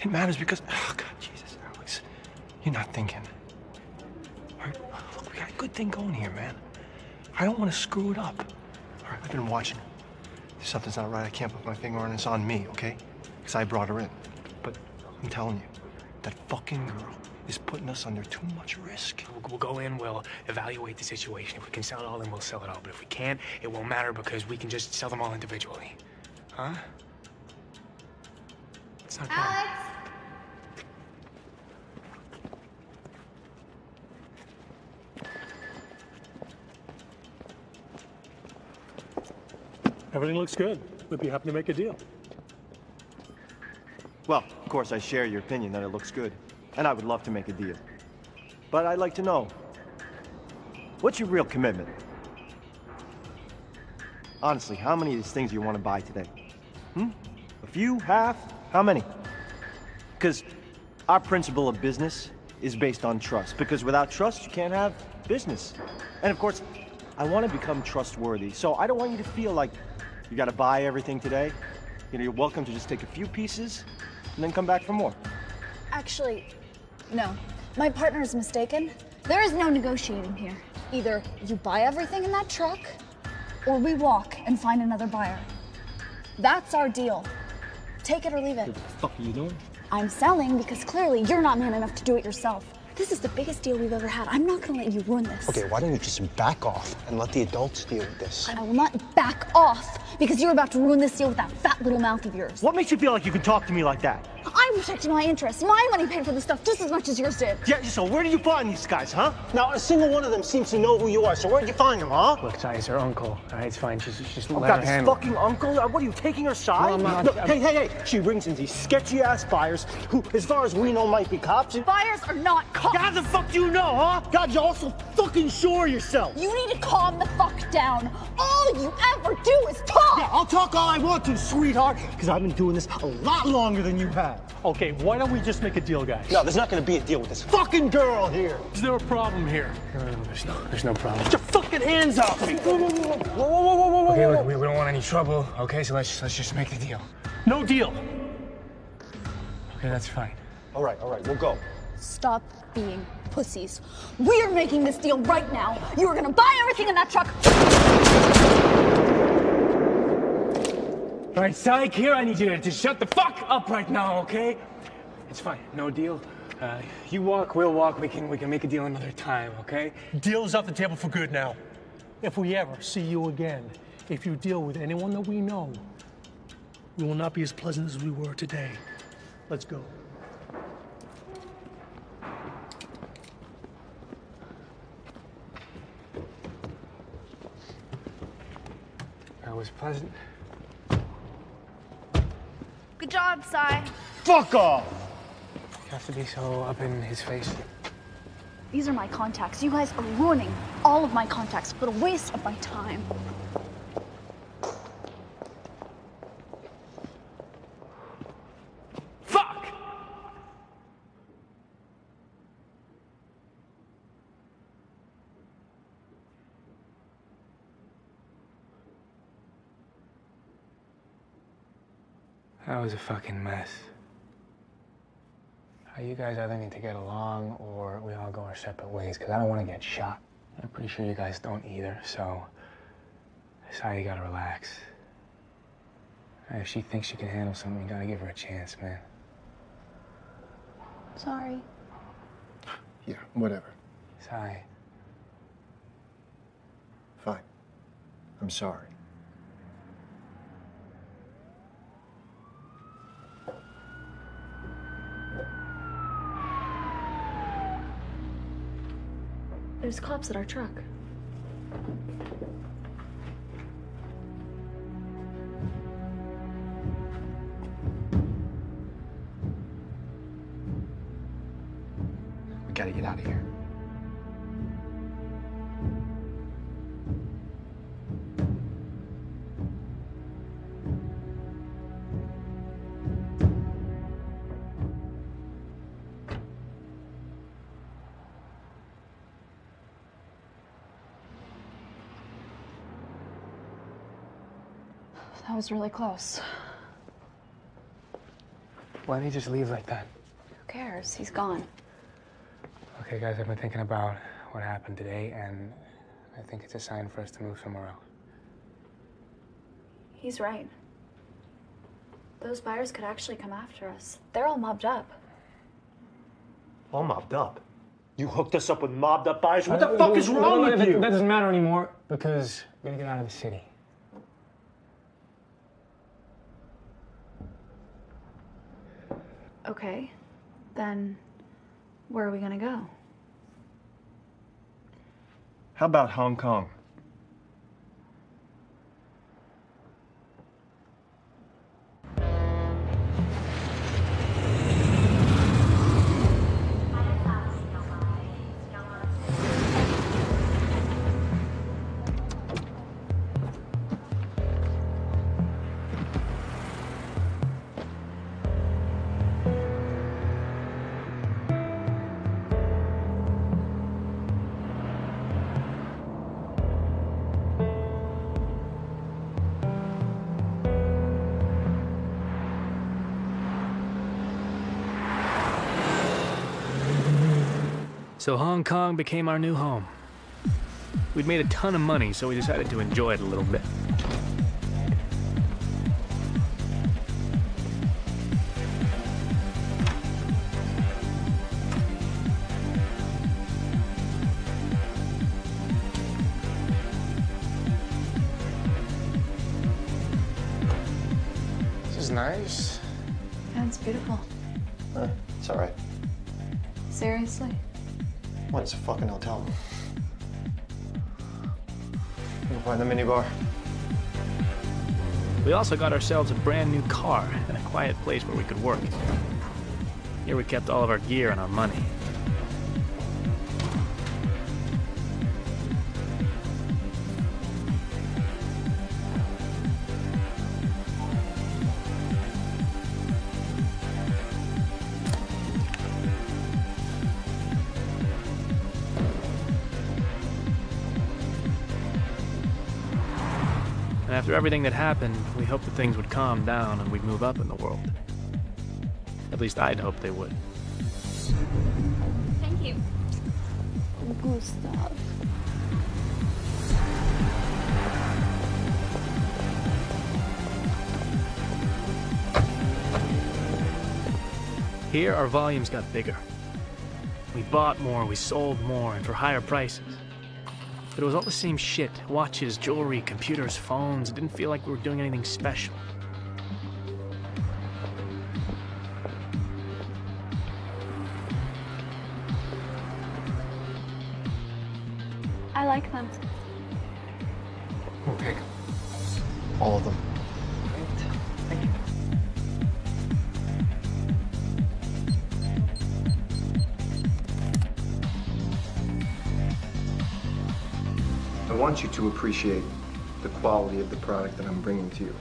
It matters because, oh, God, Jesus, Alex, you're not thinking. All right, look, we got a good thing going here, man. I don't want to screw it up. All right, I've been watching. If something's not right, I can't put my finger on it. It's on me, okay? Because I brought her in. But I'm telling you, that fucking girl is putting us under too much risk. We'll go in, we'll evaluate the situation. If we can sell it all, then we'll sell it all. But if we can't, it won't matter because we can just sell them all individually. Huh? It's not bad. Alex! Everything looks good. We'd be happy to make a deal. Well, of course, I share your opinion that it looks good. And I would love to make a deal. But I'd like to know, what's your real commitment? Honestly, how many of these things do you want to buy today? A few? Half? How many? Because our principle of business is based on trust. Because without trust, you can't have business. And of course, I want to become trustworthy. So I don't want you to feel like you got to buy everything today. You know, you're welcome to just take a few pieces and then come back for more. Actually, no. My partner is mistaken. There is no negotiating here. Either you buy everything in that truck, or we walk and find another buyer. That's our deal. Take it or leave it. What the fuck are you doing? I'm selling because clearly you're not man enough to do it yourself. This is the biggest deal we've ever had. I'm not gonna let you ruin this. Okay, why don't you just back off and let the adults deal with this? I will not back off because you're about to ruin this deal with that fat little mouth of yours. What makes you feel like you can talk to me like that? I'm protecting my interests. My money paid for this stuff just as much as yours did. Yeah, so where did you find these guys, huh? Now, a single one of them seems to know who you are, so where'd you find them, huh? Look, Ty, it's her uncle. All right, it's fine. Just Oh, let God, her this handle it. fucking uncle? What are you, taking her side? No, I'm not. Look, hey. She brings in these sketchy-ass buyers who, as far as we know, might be cops. Buyers are not cops. How the fuck do you know, huh? God, you're also fucking sure of yourself. You need to calm the fuck down. All you ever do is talk. Yeah, I'll talk all I want to, sweetheart, because I've been doing this a lot longer than you have. Okay, why don't we just make a deal, guys? No, there's not gonna be a deal with this fucking girl here. Is there a problem here? No, there's no problem. Get your fucking hands off me. Whoa. Okay, look, we don't want any trouble, okay? So let's just make the deal. No deal. Okay, that's fine. All right, we'll go. Stop being pussies. We are making this deal right now. You are gonna buy everything in that truck. All right, Psych, here, I need you to shut the fuck up right now, okay? It's fine, no deal. You walk, we'll walk. We can make a deal another time, okay? Deal is off the table for good now. If we ever see you again, if you deal with anyone that we know, we will not be as pleasant as we were today. Let's go. That was pleasant. Good job, Cy. Fuck off! You have to be so up in his face. These are my contacts. You guys are ruining all of my contacts. What a waste of my time. Fuck! That was a fucking mess. You guys either need to get along or we all go our separate ways, because I don't want to get shot. I'm pretty sure you guys don't either, so Sai, you gotta relax. If she thinks she can handle something, you gotta give her a chance, man. Sorry. Yeah, whatever. Sai. Fine. I'm sorry. There's cops at our truck. We gotta get out of here. That was really close. Why did he just leave like that? Who cares? He's gone. Okay, guys, I've been thinking about what happened today, and I think it's a sign for us to move somewhere else. He's right. Those buyers could actually come after us. They're all mobbed up. All mobbed up? You hooked us up with mobbed up buyers? What the fuck is wrong with you? That doesn't matter anymore, because we're gonna get out of the city. Okay, then where are we gonna go? How about Hong Kong? So Hong Kong became our new home. We'd made a ton of money, so we decided to enjoy it a little bit. This is nice. Yeah, it's beautiful. It's all right. Seriously? What, it's a fucking hotel. We can find the minibar. We also got ourselves a brand new car and a quiet place where we could work. Here we kept all of our gear and our money. And after everything that happened, we hoped that things would calm down and we'd move up in the world. At least I'd hoped they would. Thank you. Gustav. Here, our volumes got bigger. We bought more, we sold more, and for higher prices. But it was all the same shit. Watches, jewelry, computers, phones. It didn't feel like we were doing anything special. I like them. We'll take all of them. Thank you. I want you to appreciate the quality of the product that I'm bringing to you.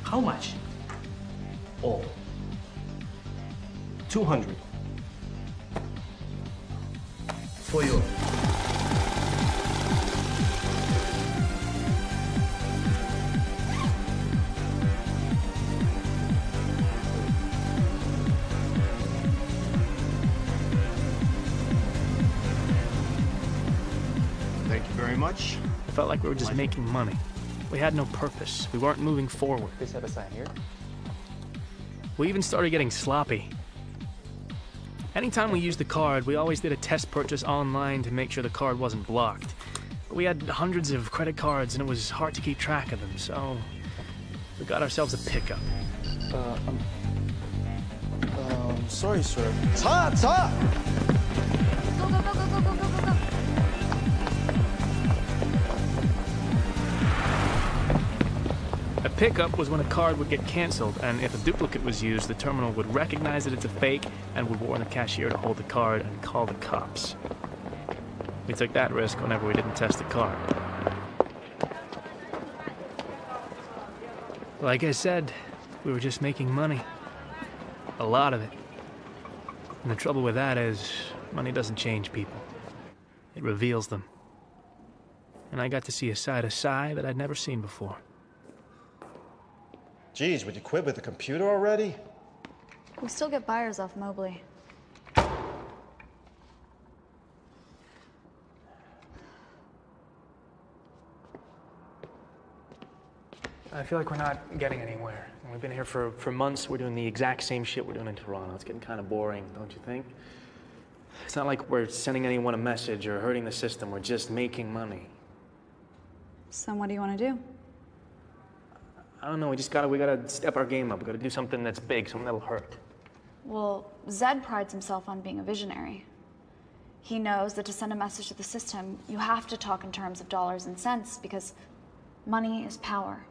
How much? All. 200. For you. Thank you very much. It felt like we were just making money. We had no purpose. We weren't moving forward. Please have a sign here. We even started getting sloppy. Anytime we used the card, we always did a test purchase online to make sure the card wasn't blocked. But we had hundreds of credit cards and it was hard to keep track of them, so we got ourselves a pickup. Sorry, sir. 차! Go, go, go, go, go, go, go, go, go. A pickup was when a card would get canceled, and if a duplicate was used, the terminal would recognize that it's a fake and would warn the cashier to hold the card and call the cops. We took that risk whenever we didn't test the card. Like I said, we were just making money. A lot of it. And the trouble with that is, money doesn't change people. It reveals them. And I got to see a side of Cy that I'd never seen before. Geez, would you quit with the computer already? We still get buyers off Mobley. I feel like we're not getting anywhere. We've been here for months. We're doing the exact same shit we're doing in Toronto. It's getting kind of boring, don't you think? It's not like we're sending anyone a message or hurting the system. We're just making money. So what do you want to do? I don't know. We gotta step our game up. We gotta do something that's big, something that'll hurt. Well, Zed prides himself on being a visionary. He knows that to send a message to the system, you have to talk in terms of dollars and cents because money is power.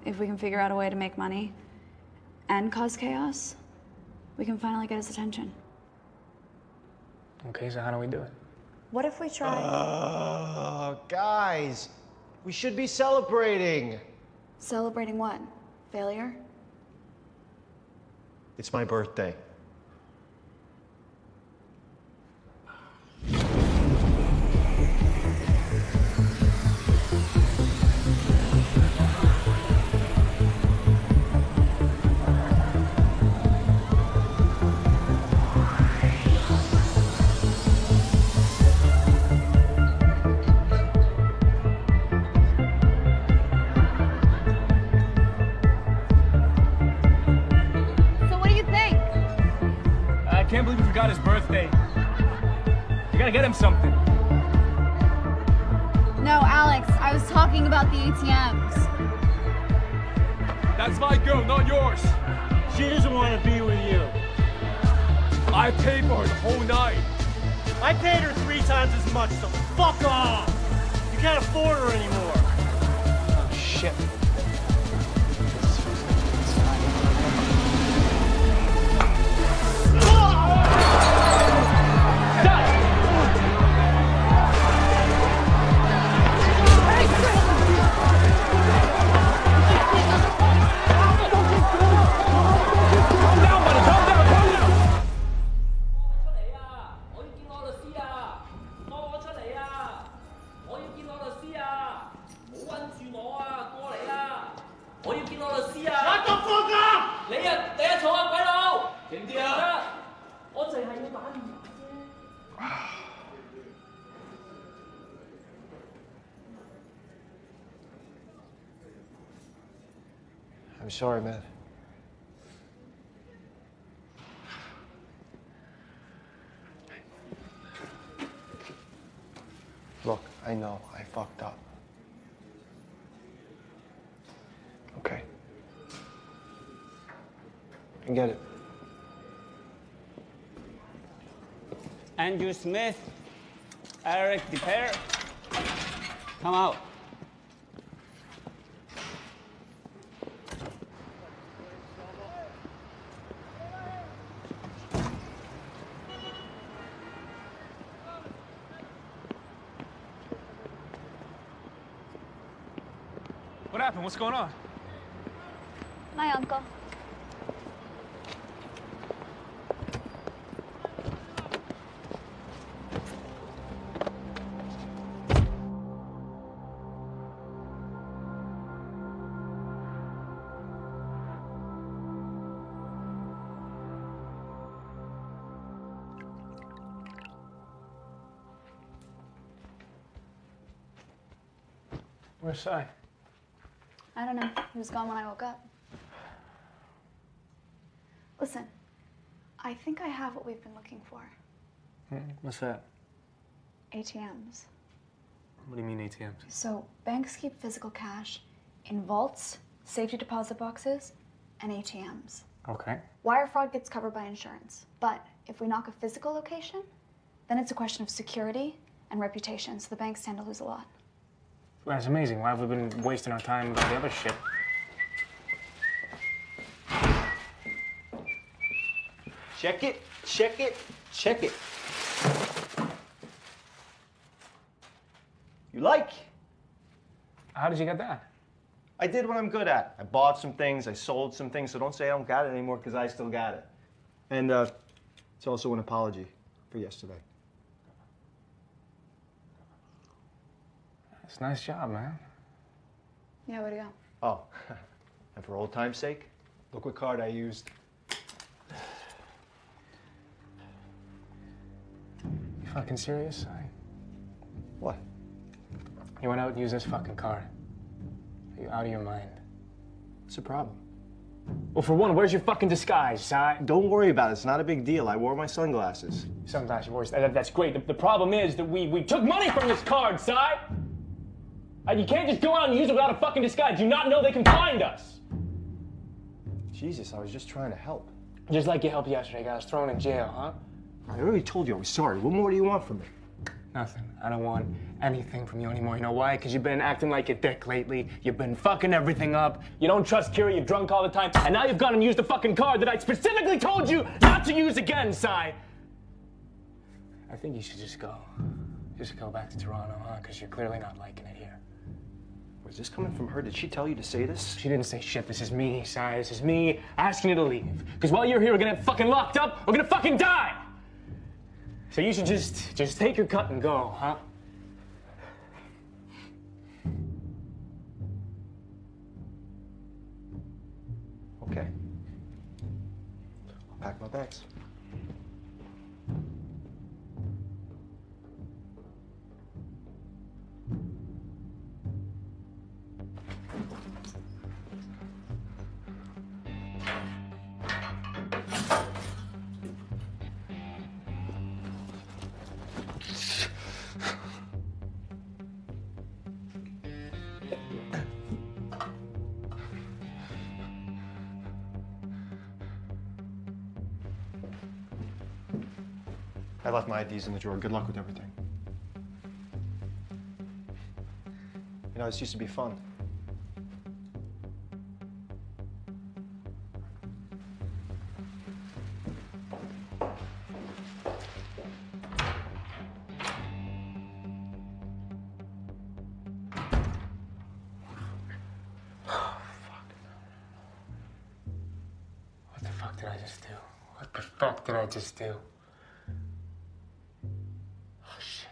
If we can figure out a way to make money and cause chaos, we can finally get his attention. Okay, so how do we do it? What if we try... Guys, we should be celebrating. Celebrating what? Failure? It's my birthday. birthday. You gotta get him something. No, Alex, I was talking about the ATMs. That's my girl, not yours. She doesn't want to be with you. I paid for her the whole night. I paid her 3 times as much, so fuck off! You can't afford her anymore. Oh, shit. I'm sorry, man. Look, I know I fucked up. Okay. I get it. Andrew Smith, Eric DePere, come out. What happened? What's going on? My uncle. Where's Sai? I don't know. He was gone when I woke up. Listen, I think I have what we've been looking for. What's that? ATMs. What do you mean ATMs? So banks keep physical cash in vaults, safety deposit boxes, and ATMs. Okay. Wire fraud gets covered by insurance. But if we knock a physical location, then it's a question of security and reputation, so the banks tend to lose a lot. Well, that's amazing. Why have we been wasting our time about the other shit? Check it, check it, check it. You like? How did you get that? I did what I'm good at. I bought some things, I sold some things, so don't say I don't got it anymore, because I still got it. And it's also an apology for yesterday. It's a nice job, man. Yeah, where'd it go? Oh, and for old time's sake, look what card I used. You fucking serious? What? You went out and used this fucking card. Are you out of your mind? What's the problem? Well, for one, where's your fucking disguise, Si? Don't worry about it. It's not a big deal. I wore my sunglasses. Sunglasses, boys. That's great. The problem is that we took money from this card, Si! You can't just go out and use it without a fucking disguise. Do you not know they can find us? Jesus, I was just trying to help. Just like you helped yesterday, got us thrown in jail, huh? I already told you I was sorry. What more do you want from me? Nothing. I don't want anything from you anymore. You know why? Because you've been acting like a dick lately. You've been fucking everything up. You don't trust Kira, you're drunk all the time. And now you've gone and used the fucking card that I specifically told you not to use again, Si. I think you should just go. Just go back to Toronto, huh? Because you're clearly not liking it here. Was this coming from her? Did she tell you to say this? She didn't say shit. This is me, Si. This is me asking you to leave. Because while you're here, we're gonna get fucking locked up. We're gonna fucking die. So you should just take your cut and go, huh? Okay. I'll pack my bags. I left my IDs in the drawer. Good luck with everything. You know, this used to be fun. What the fuck did I just do? What the fuck did I just do? Oh, shit.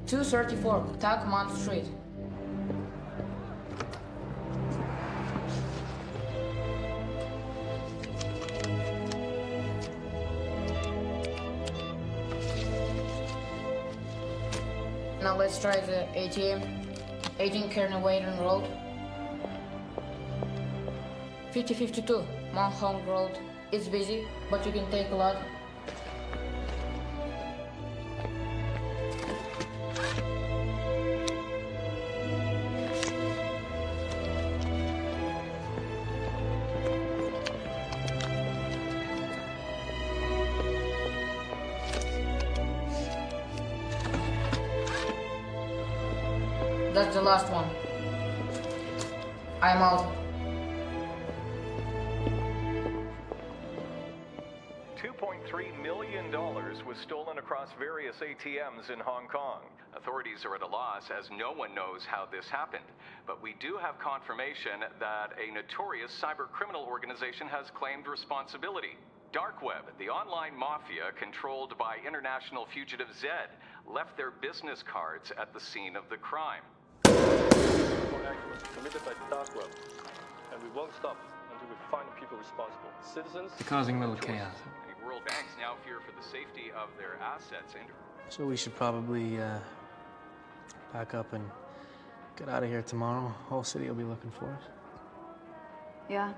$234 Tacoma Street. Now let's try the ATM. 18 Kearney Wayden Road. 5052 Mount Hong Road. It's busy, but you can take a lot. That's the last one. I'm out. $2.3 million was stolen across various ATMs in Hong Kong. Authorities are at a loss as no one knows how this happened. But we do have confirmation that a notorious cyber criminal organization has claimed responsibility. Dark Web, the online mafia controlled by international fugitive Zed, left their business cards at the scene of the crime. Committed by Dark Web, and we won't stop until we find the people responsible. Citizens Causing a little chaos. Many world banks now fear for the safety of their assets. So we should probably pack up and get out of here tomorrow. Whole city will be looking for us. Yeah.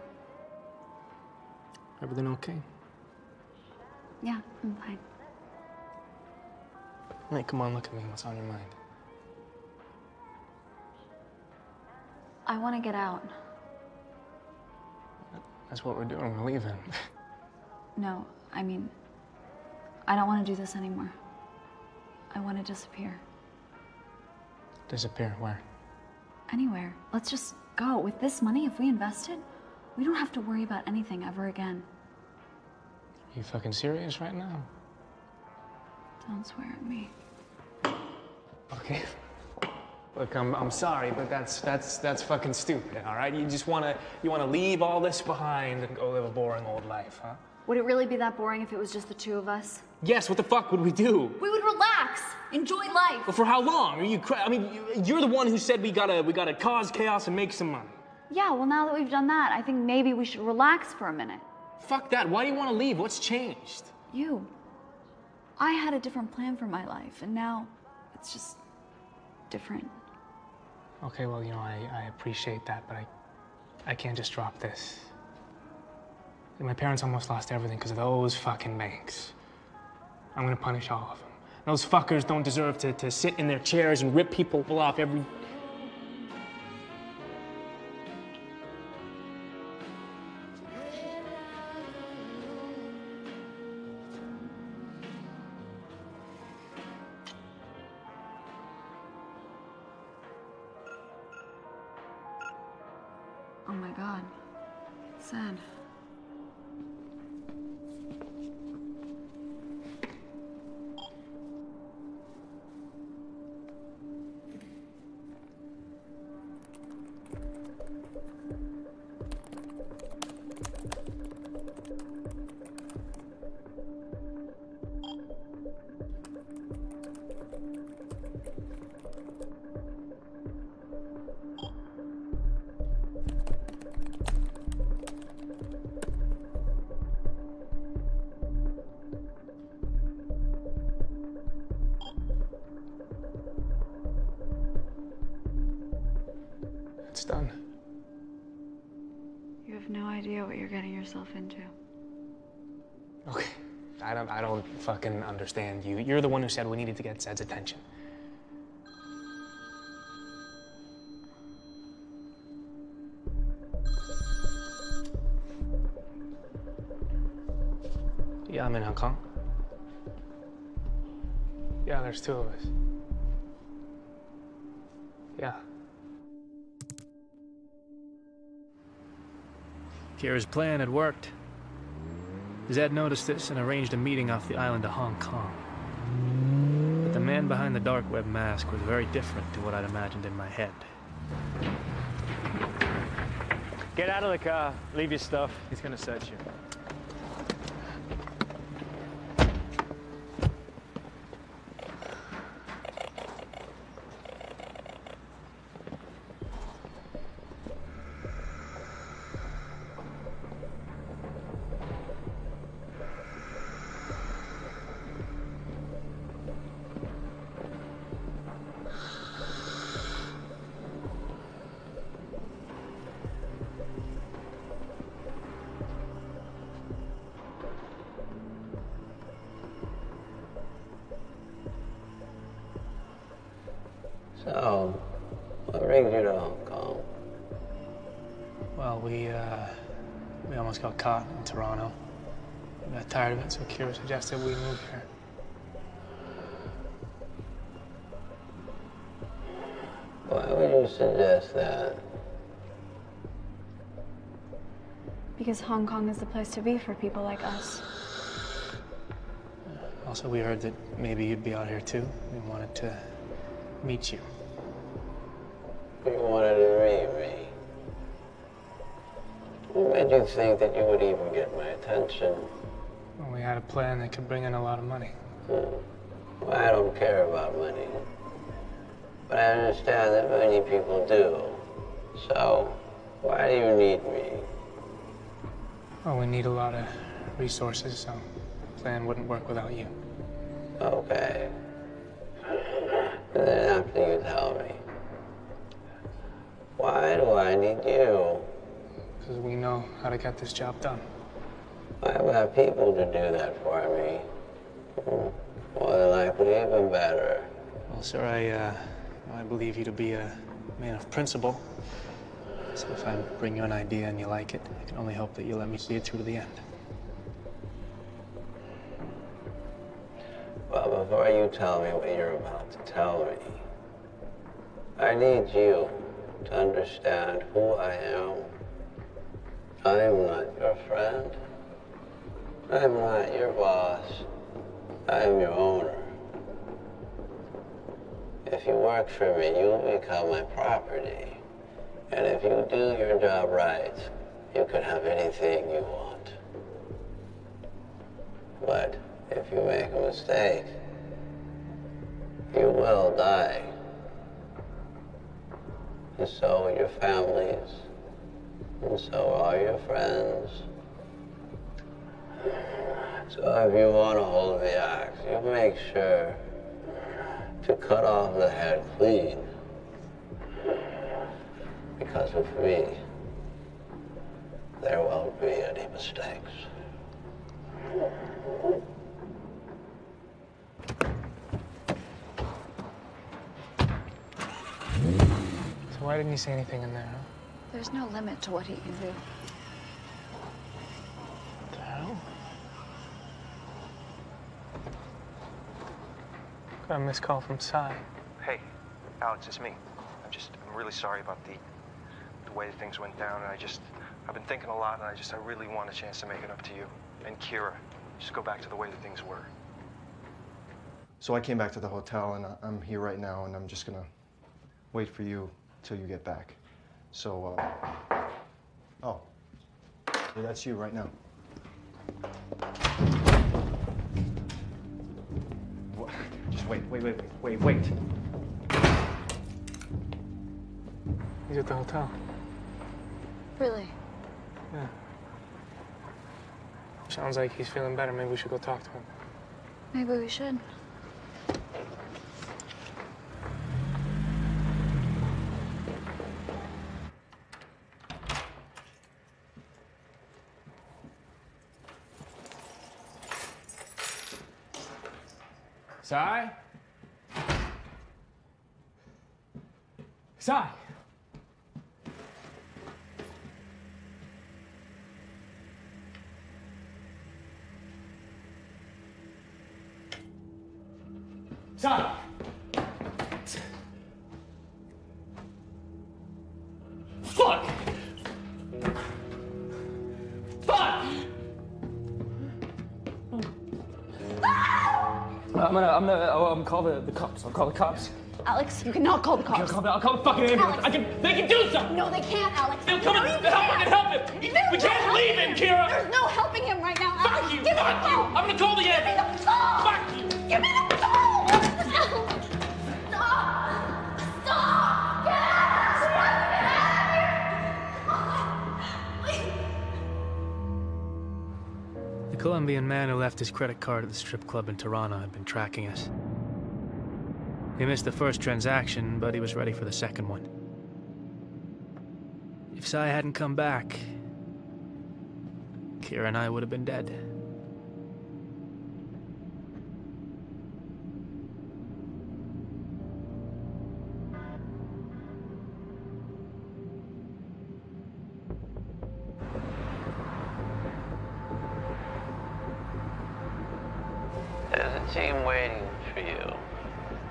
Everything okay? Yeah, I'm fine. Hey, come on, look at me. What's on your mind? I want to get out. That's what we're doing. We're leaving. No, I mean, I don't want to do this anymore. I want to disappear. Disappear? Where? Anywhere. Let's just go. With this money, if we invest it, we don't have to worry about anything ever again. You fucking serious right now? Don't swear at me. Okay. Look, I'm sorry, but that's fucking stupid, all right? You wanna leave all this behind and go live a boring old life, huh? Would it really be that boring if it was just the two of us? Yes, what the fuck would we do? We would relax, enjoy life. But for how long? Are you I mean, you're the one who said we gotta cause chaos and make some money. Yeah, well, now that we've done that, I think maybe we should relax for a minute. Fuck that. Why do you want to leave? What's changed? You. I had a different plan for my life, and now it's just different. Okay, well, you know, I appreciate that, but I can't just drop this. My parents almost lost everything because of those fucking banks. I'm gonna punish all of them. Those fuckers don't deserve to sit in their chairs and rip people off every... Oh my God. Sad. it's done. You have no idea what you're getting yourself into. Okay, I don't fucking understand you. You're the one who said we needed to get Zed's attention. Yeah, I'm in Hong Kong. Yeah, there's two of us. Yeah. Kira's plan had worked. Zed noticed this and arranged a meeting off the island of Hong Kong. But the man behind the dark web mask was very different to what I'd imagined in my head. Get out of the car. Leave your stuff. He's gonna search you. So, what brings you to Hong Kong? Well, we almost got caught in Toronto. We got tired of it, so Kira suggested we move here. Why would you suggest that? Because Hong Kong is the place to be for people like us. Also, we heard that maybe you'd be out here too. We wanted to meet you. You wanted to meet me? What made you think that you would even get my attention? Well, we had a plan that could bring in a lot of money. Well, I don't care about money. But I understand that many people do. So, why do you need me? Well, we need a lot of resources, so the plan wouldn't work without you. Okay. And then after you tell me, why do I need you? Because we know how to get this job done. I've got people to do that for me. More than likely, even better. Well, sir, I believe you to be a man of principle. So if I bring you an idea and you like it, I can only hope that you let me see it through to the end. Well, before you tell me what you're about to tell me, I need you to understand who I am. I am not your friend. I'm not your boss. I am your owner. If you work for me, you'll become my property. And if you do your job right, you can have anything you want. But if you make a mistake, you will die. And so will your families. And so are your friends. So if you want to hold the axe, you make sure to cut off the head clean. Because with me, there won't be any mistakes. So why didn't you say anything in there, huh? There's no limit to what he can do. What the hell? Got a missed call from Cy. Hey, Alex, it's me. I'm really sorry about the way things went down, and I've been thinking a lot, and I really want a chance to make it up to you and Kira. Just go back to the way that things were. So I came back to the hotel, and I'm here right now, and I'm just gonna wait for you till you get back. So, oh, so that's you right now. What? Just wait. He's at the hotel. Really? Yeah. Sounds like he's feeling better. Maybe we should go talk to him. Maybe we should. Sai? Sai? Sai? Fuck! Fuck! I'm gonna call the cops. I'll call the cops. Alex, you cannot call the cops. I'll call the fucking ambulance. Alex. They can do something. No, they can't, Alex. They'll come and help him. We can't leave him, Kira. There's no helping him right now, Alex. Fuck you. Give me Fuck the you. phone. I'm gonna call the ambulance. Give me the phone. Fuck you. Give me the phone. Stop. Stop. Get out. The Colombian man who left his credit card at the strip club in Toronto had been tracking us. He missed the first transaction, but he was ready for the second one. If Sai hadn't come back, Kira and I would have been dead. There's a team waiting for you.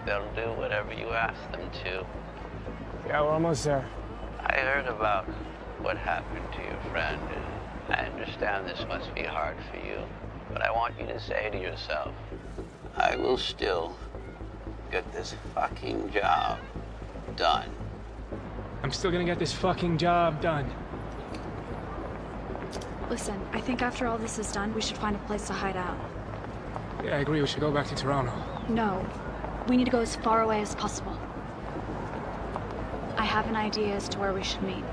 They'll do whatever you ask them to. Yeah, we're almost there. I heard about what happened to your friend. I understand this must be hard for you, but I want you to say to yourself, I will still get this fucking job done. I'm still gonna get this fucking job done. Listen, I think after all this is done, we should find a place to hide out. Yeah, I agree. We should go back to Toronto. No. We need to go as far away as possible. I have an idea as to where we should meet.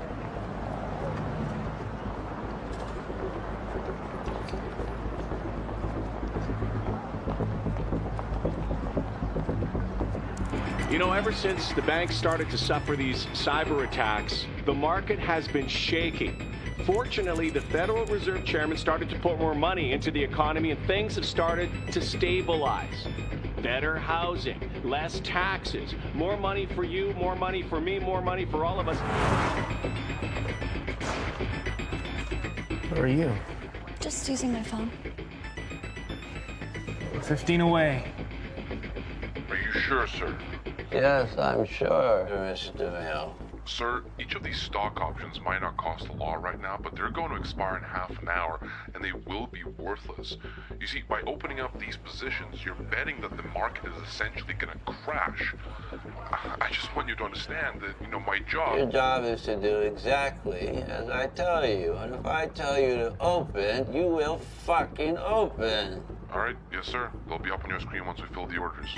You know, ever since the banks started to suffer these cyber attacks, the market has been shaking. Fortunately, the Federal Reserve Chairman started to put more money into the economy and things have started to stabilize. Better housing, less taxes, more money for you, more money for me, more money for all of us. Who are you? Just using my phone. We're 15 away. Are you sure, sir? Yes, I'm sure, Mr. Hill. Sir, each of these stock options might not cost a lot right now, but they're going to expire in half an hour, and they will be worthless. You see, by opening up these positions, you're betting that the market is essentially going to crash. I just want you to understand that, you know, my job... Your job is to do exactly as I tell you, and if I tell you to open, you will fucking open. All right, yes, sir. They'll be up on your screen once we fill the orders.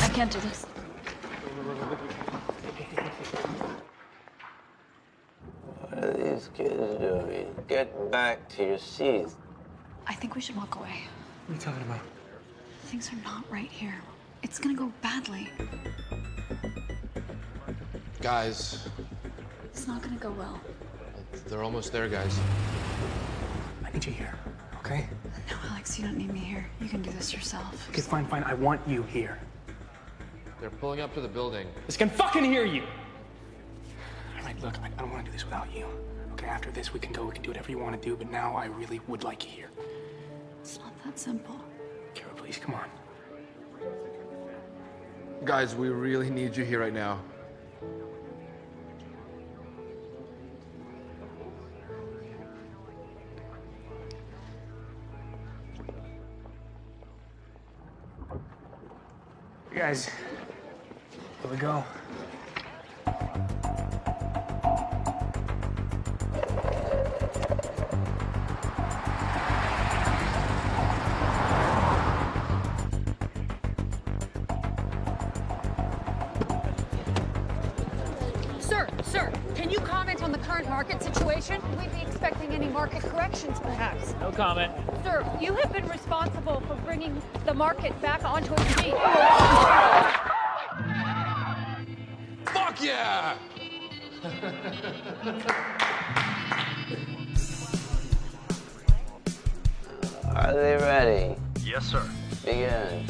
I can't do this. What are these kids doing? Get back to your seats. I think we should walk away. What are you talking about? Things are not right here. It's gonna go badly. Guys, It's not gonna go well. they're almost there, guys. I need you here, okay? No, Alex, you don't need me here. You can do this yourself. Okay, fine, fine. I want you here. They're pulling up to the building. This can fucking hear you! All right, look, I don't want to do this without you. Okay, after this, we can go, we can do whatever you want to do, but now I really would like you here. It's not that simple. Kira, please, come on. Guys, we really need you here right now. You guys, here we go. Sir, can you comment on the current market situation? We'd be expecting any market corrections, perhaps. No comment. Sir, you have been responsible for bringing the market back onto its feet. Fuck yeah! Are they ready? Yes, sir. Begin.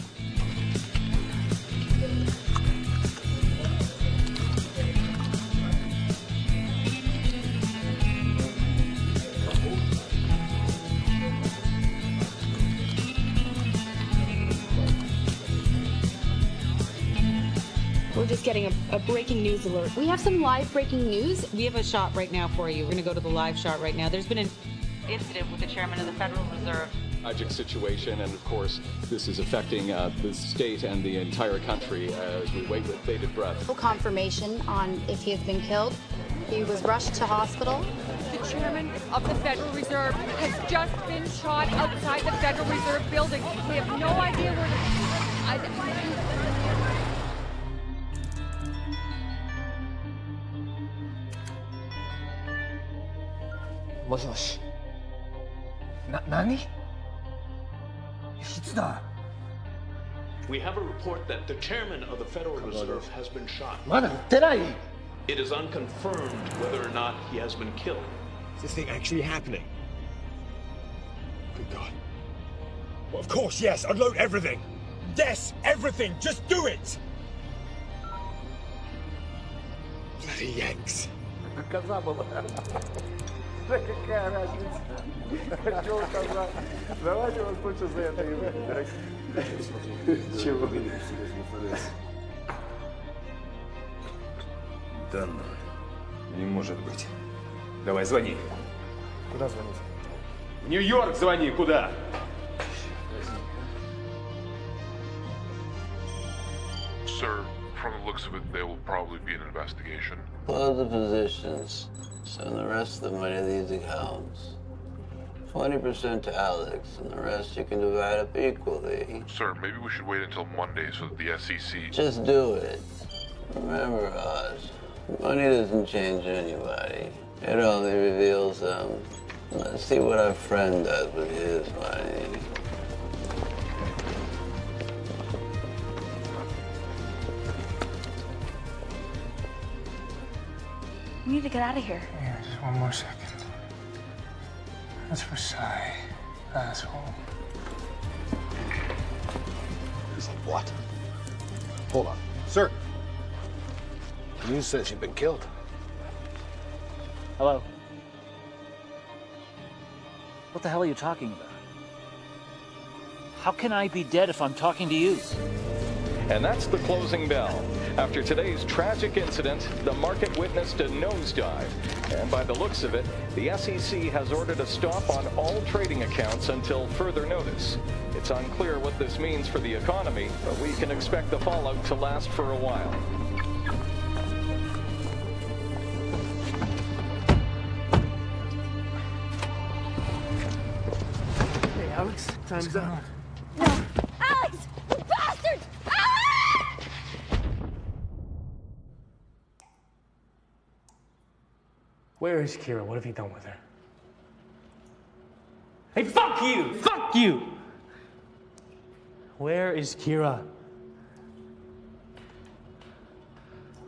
We're just getting a breaking news alert. We have some live breaking news. We have a shot right now for you. We're going to go to the live shot right now. There's been an incident with the chairman of the Federal Reserve. Tragic situation, and of course, this is affecting the state and the entire country as we wait with bated breath. No confirmation on if he has been killed. He was rushed to hospital. The chairman of the Federal Reserve has just been shot outside the Federal Reserve building. We have no idea where the... Nani? We have a report that the chairman of the Federal Reserve has been shot. It is unconfirmed whether or not he has been killed. Is this thing actually happening? Good God. Well, of course, yes. Unload everything. Yes, everything. Just do it. Bloody Yanks. Какая разница? Чего сказал? Давайте вас лучше за это и выиграть. Чего? Да ну, не может быть. Давай, звони. Куда звонить? В Нью-Йорк звони, куда? Sir, from the looks of it, there will probably be an investigation. Close the positions. Send the rest of the money to these accounts. 20% to Alex, and the rest you can divide up equally. Sir, maybe we should wait until Monday so that the SEC... Just do it. Remember, Oz, money doesn't change anybody. It only reveals them. Let's see what our friend does with his money. We need to get out of here. Yeah, just one more second. That's Versailles, asshole. He's like, what? Hold on. Sir. The news says you've been killed. Hello? What the hell are you talking about? How can I be dead if I'm talking to you? And that's the closing bell. After today's tragic incident, the market witnessed a nosedive. And by the looks of it, the SEC has ordered a stop on all trading accounts until further notice. It's unclear what this means for the economy, but we can expect the fallout to last for a while. Hey, Alex, time's up. Alex! You bastard! Where is Kira? What have you done with her? Hey, fuck you! Fuck you! Where is Kira?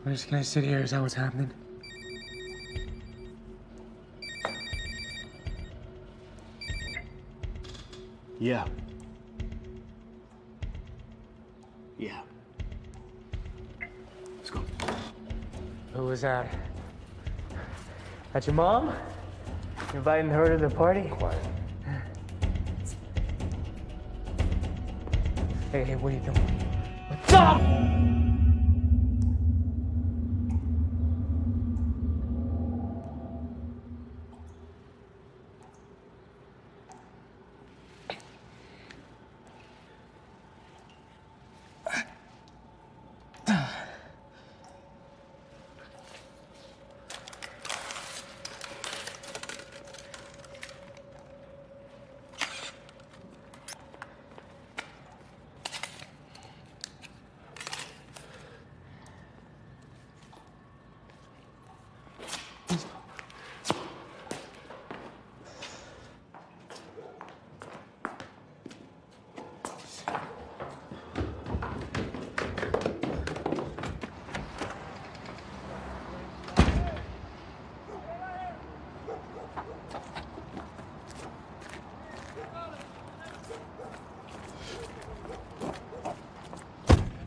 We're just gonna sit here. Is that what's happening? Yeah. Yeah. Let's go. Who was that? That's your mom? You inviting her to the party? Quiet. Hey, what are you doing? What's up?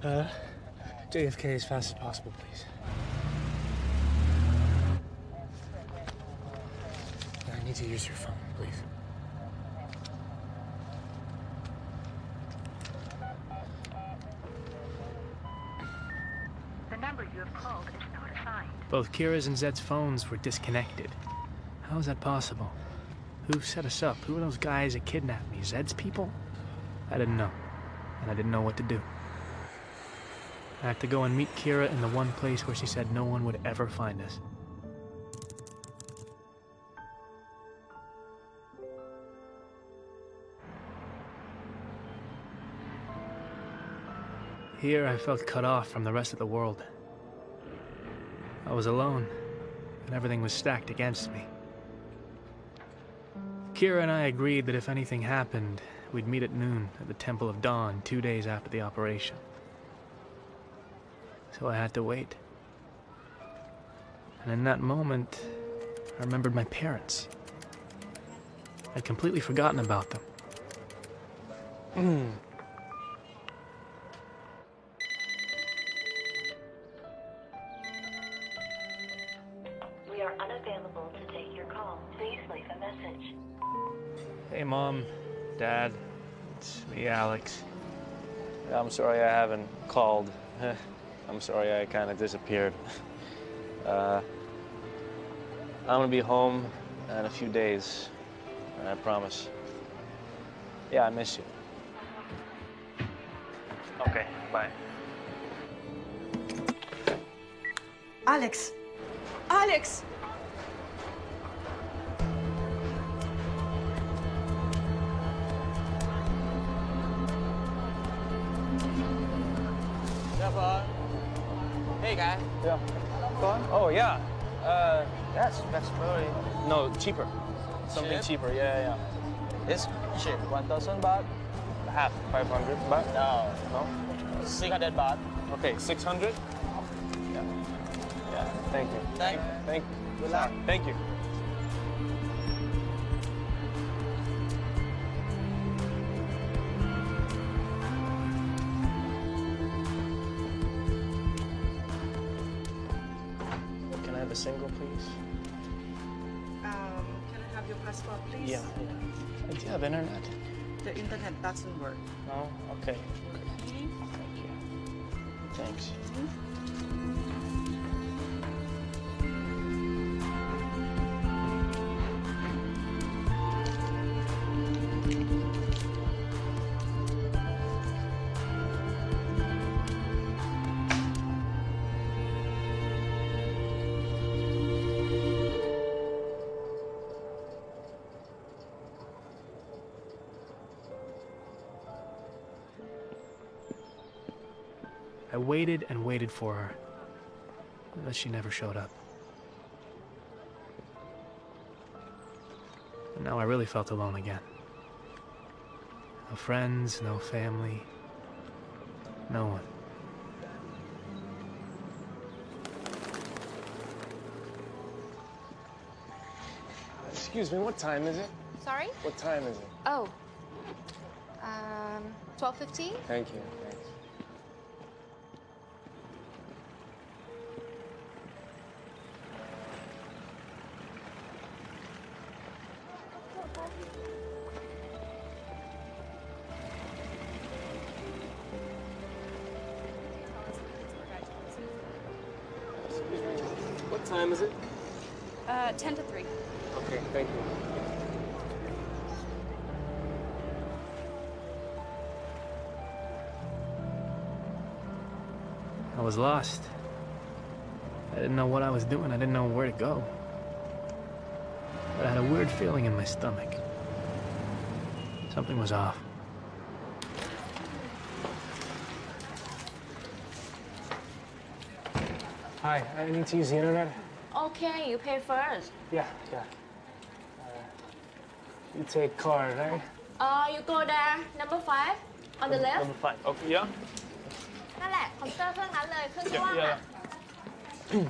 JFK as fast as possible, please. I need to use your phone, please. The number you have called is not assigned. Both Kira's and Zed's phones were disconnected. How is that possible? Who set us up? Who are those guys that kidnapped me? Zed's people? I didn't know, and I didn't know what to do. I had to go and meet Kira in the one place where she said no one would ever find us. Here I felt cut off from the rest of the world. I was alone, and everything was stacked against me. Kira and I agreed that if anything happened, we'd meet at noon at the Temple of Dawn 2 days after the operation. So I had to wait. And in that moment, I remembered my parents. I'd completely forgotten about them. We are unavailable to take your call. Please leave a message. Hey, Mom, Dad, it's me, Alex. I'm sorry I haven't called. I'm sorry I kind of disappeared. I'm gonna be home in a few days, I promise. Yeah, I miss you. Okay, bye. Alex! Alex! Hey, guy. Yeah. Go on. Oh, yeah. That's very... No, cheaper. Something Cheap? cheaper, yeah. It's cheap. 1,000 baht. Half. 500 baht. No. 600 baht. Okay, 600? Yeah. Thank you. Thank you. Good luck. Thank you. Can I have a single, please? Can I have your passport, please? Yeah. Do you have internet? The internet doesn't work. No? Okay. Thank you. Thanks. I waited and waited for her, but she never showed up. And now I really felt alone again. No friends, no family, no one. Excuse me, what time is it? Sorry? What time is it? Oh. 12:15? Thank you. Thanks. What time is it? 10 to 3. Okay, thank you. I was lost. I didn't know what I was doing. I didn't know where to go. But I had a weird feeling in my stomach. Something was off. Hi, I need to use the internet. Okay, you pay first. Yeah. You take card, right? You go there, number 5, on the left. Number 5. Okay, yeah. นั่นแหละคอมพิวเตอร์เครื่องนั้นเลยเครื่องที่ว่างอ่ะ Hey,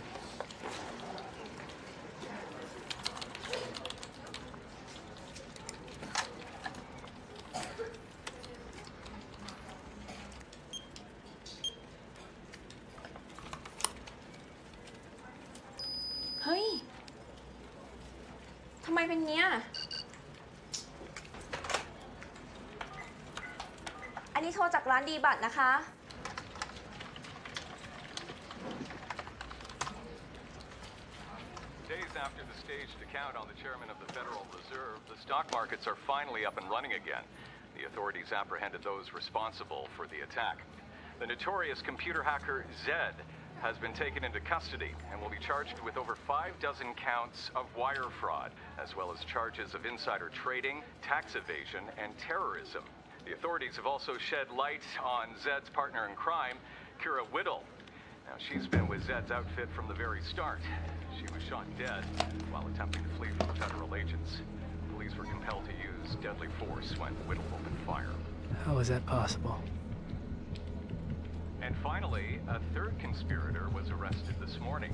เป็นเนี้ยอันนี้โทรจากร้านดีบัตรนะคะ Days after the staged account on the chairman of the Federal Reserve, the stock markets are finally up and running again. The authorities apprehended those responsible for the attack. The notorious computer hacker Zed has been taken into custody and will be charged with over 6 counts of wire fraud, as well as charges of insider trading, tax evasion, and terrorism. The authorities have also shed light on Zed's partner in crime, Kira Whittle. Now, she's been with Zed's outfit from the very start. She was shot dead while attempting to flee from federal agents. Police were compelled to use deadly force when Whittle opened fire. How is that possible? And finally, a third conspirator was arrested this morning.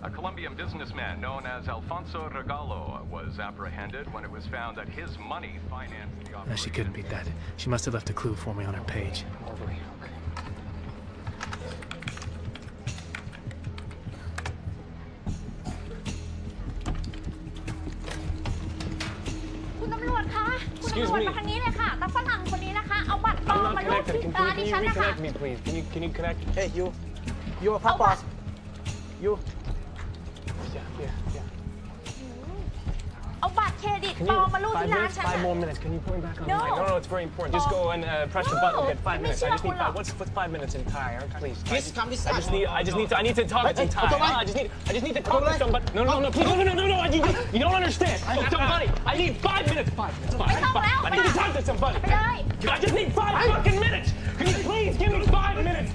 A Colombian businessman known as Alfonso Regalo was apprehended when it was found that his money financed the operation. No, she couldn't be that. She must have left a clue for me on her page. Excuse me. ทางนี้เลยค่ะตาฝรั่งคนนี้นะคะเอาบัตรปลอมมาลูบที่ตาดิฉันนะคะ Can you reconnect me, please? Can you connect? Hey, you a pop boss? You? Yeah. เอาบัตรเครดิตปลอมมาลูบที่ร้านฉัน 5 more minutes. Can you put me back on No. the line? No, it's very important. Just go and press the button. We'll get 5 minutes. I just need 5. What's 5 minutes in Thai? Please. I need to talk in Thai. I just need to talk to somebody. No, please. No. You don't understand. Somebody. I need 5 minutes. 5 minutes. 5. I need to talk to somebody. I just need 5 fucking minutes. Can you please give me 5 minutes?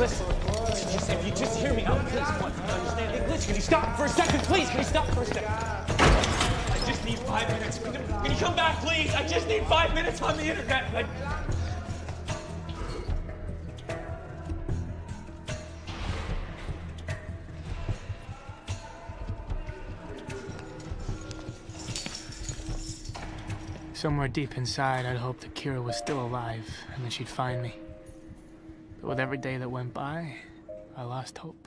Listen. If you just hear me out, please. Understand English? Can you stop for a second, please? Can you stop for a second? I just need 5 minutes. Can you come back, please? I just need 5 minutes on the internet. Somewhere deep inside, I'd hoped that Kira was still alive and that she'd find me. But with every day that went by, I lost hope.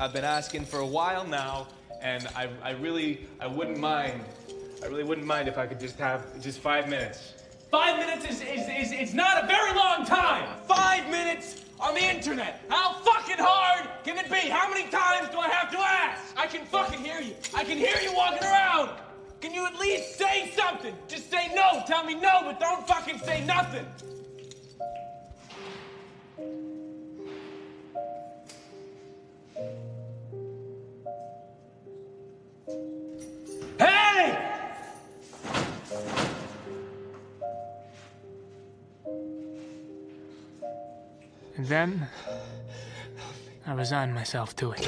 I've been asking for a while now, and I really wouldn't mind. I really wouldn't mind if I could just have 5 minutes. 5 minutes is not a very long time. 5 minutes on the internet. How fucking hard can it be? How many times do I have to ask? I can fucking hear you. I can hear you walking around. Can you at least say something? Just say no. Tell me no, but don't fucking say nothing. Hey! And then, I resigned myself to it.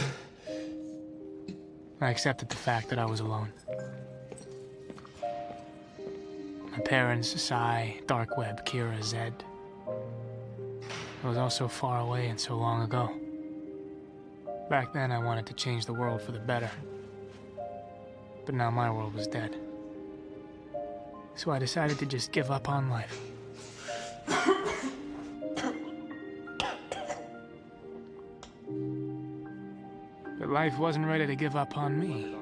I accepted the fact that I was alone. My parents, Sai, Dark Web, Kira, Zed. I was all so far away and so long ago. Back then, I wanted to change the world for the better. But now my world was dead. So I decided to just give up on life. But life wasn't ready to give up on me.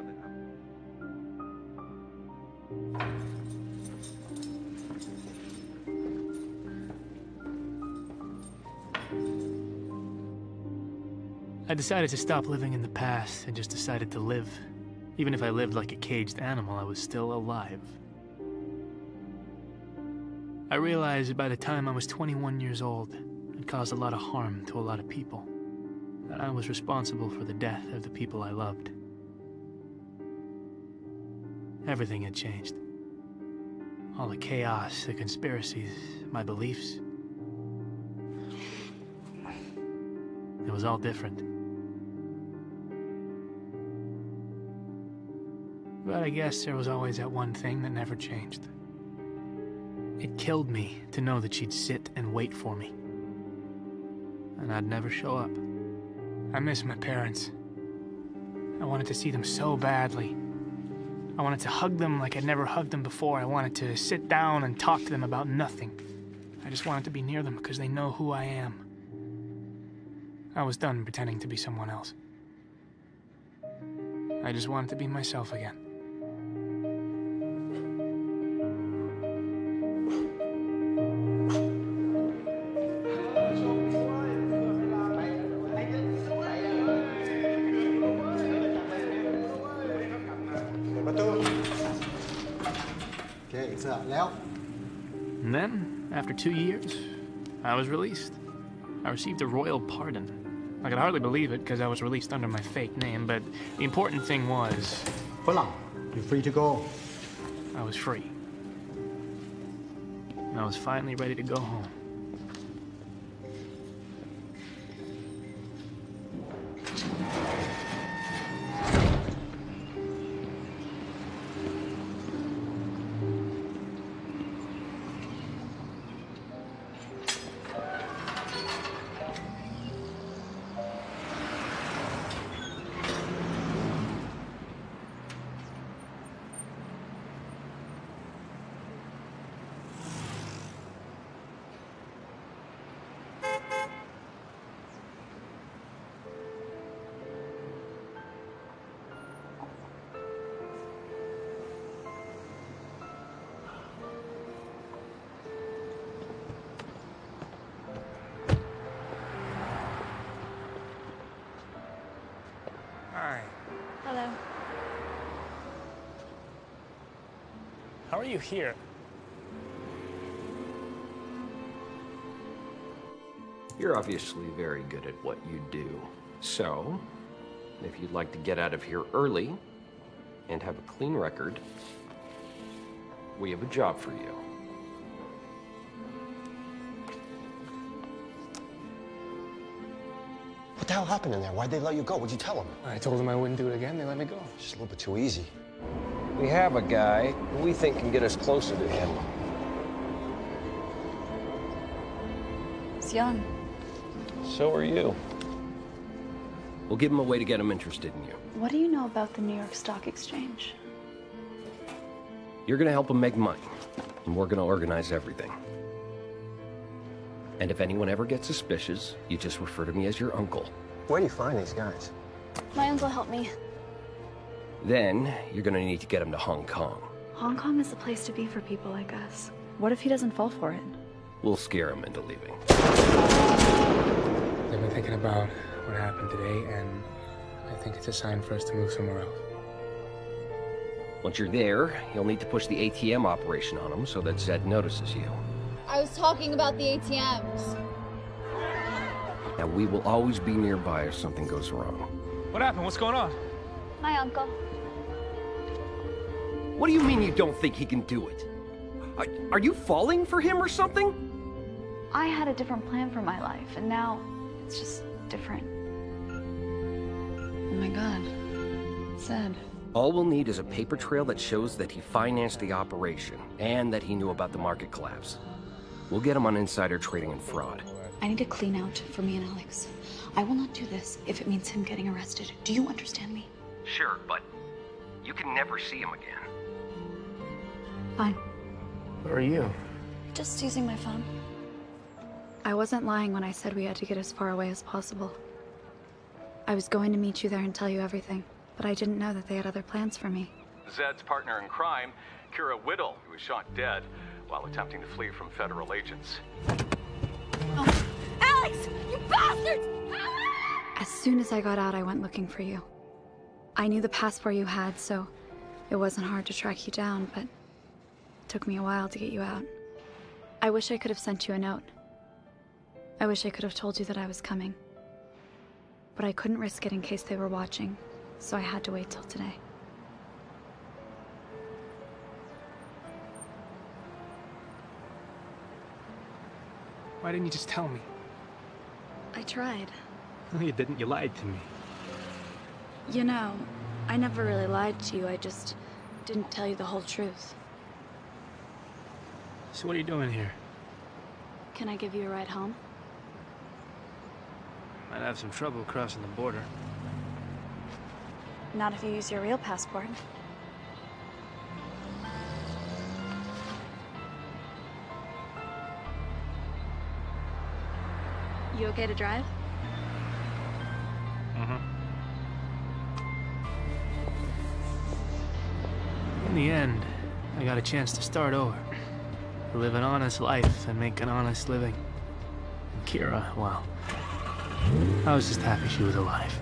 I decided to stop living in the past and just decided to live. Even if I lived like a caged animal, I was still alive. I realized that by the time I was 21 years old, I'd caused a lot of harm to a lot of people. And I was responsible for the death of the people I loved. Everything had changed. All the chaos, the conspiracies, my beliefs. It was all different. But I guess there was always that one thing that never changed. It killed me to know that she'd sit and wait for me. And I'd never show up. I miss my parents. I wanted to see them so badly. I wanted to hug them like I'd never hugged them before. I wanted to sit down and talk to them about nothing. I just wanted to be near them because they know who I am. I was done pretending to be someone else. I just wanted to be myself again. And then, after 2 years, I was released. I received a royal pardon. I could hardly believe it because I was released under my fake name, but the important thing was... You're free to go. I was free. And I was finally ready to go home. Hi. Hello. How are you here? You're obviously very good at what you do. So, if you'd like to get out of here early and have a clean record, we have a job for you. What the hell happened in there? Why'd they let you go? What'd you tell them? I told them I wouldn't do it again. They let me go. Just a little bit too easy. We have a guy who we think can get us closer to him. He's young. So are you. We'll give him a way to get him interested in you. What do you know about the New York Stock Exchange? You're gonna help him make money, and we're gonna organize everything. And if anyone ever gets suspicious, you just refer to me as your uncle. Where do you find these guys? My uncle helped me. Then, you're gonna need to get him to Hong Kong. Hong Kong is the place to be for people like us. What if he doesn't fall for it? We'll scare him into leaving. I've been thinking about what happened today, and I think it's a sign for us to move somewhere else. Once you're there, you'll need to push the ATM operation on him so that Zed notices you. I was talking about the ATMs. Now, we will always be nearby if something goes wrong. What happened? What's going on? My uncle. What do you mean you don't think he can do it? Are you falling for him or something? I had a different plan for my life, and now it's just different. Oh my God. Sad. All we'll need is a paper trail that shows that he financed the operation and that he knew about the market collapse. We'll get him on insider trading and fraud. I need a clean out for me and Alex. I will not do this if it means him getting arrested. Do you understand me? Sure, but you can never see him again. Fine. Who are you? Just using my phone. I wasn't lying when I said we had to get as far away as possible. I was going to meet you there and tell you everything, but I didn't know that they had other plans for me. Zed's partner in crime, Kira Whittle, who was shot dead while attempting to flee from federal agents. Oh. Alex! You bastards! As soon as I got out, I went looking for you. I knew the passport you had, so it wasn't hard to track you down, but it took me a while to get you out. I wish I could have sent you a note. I wish I could have told you that I was coming. But I couldn't risk it in case they were watching, so I had to wait till today. Why didn't you just tell me? I tried. No, you didn't. You lied to me. You know, I never really lied to you. I just didn't tell you the whole truth. So what are you doing here? Can I give you a ride home? Might have some trouble crossing the border. Not if you use your real passport. You okay to drive? In the end, I got a chance to start over. To live an honest life and make an honest living. And Kira, well, I was just happy she was alive.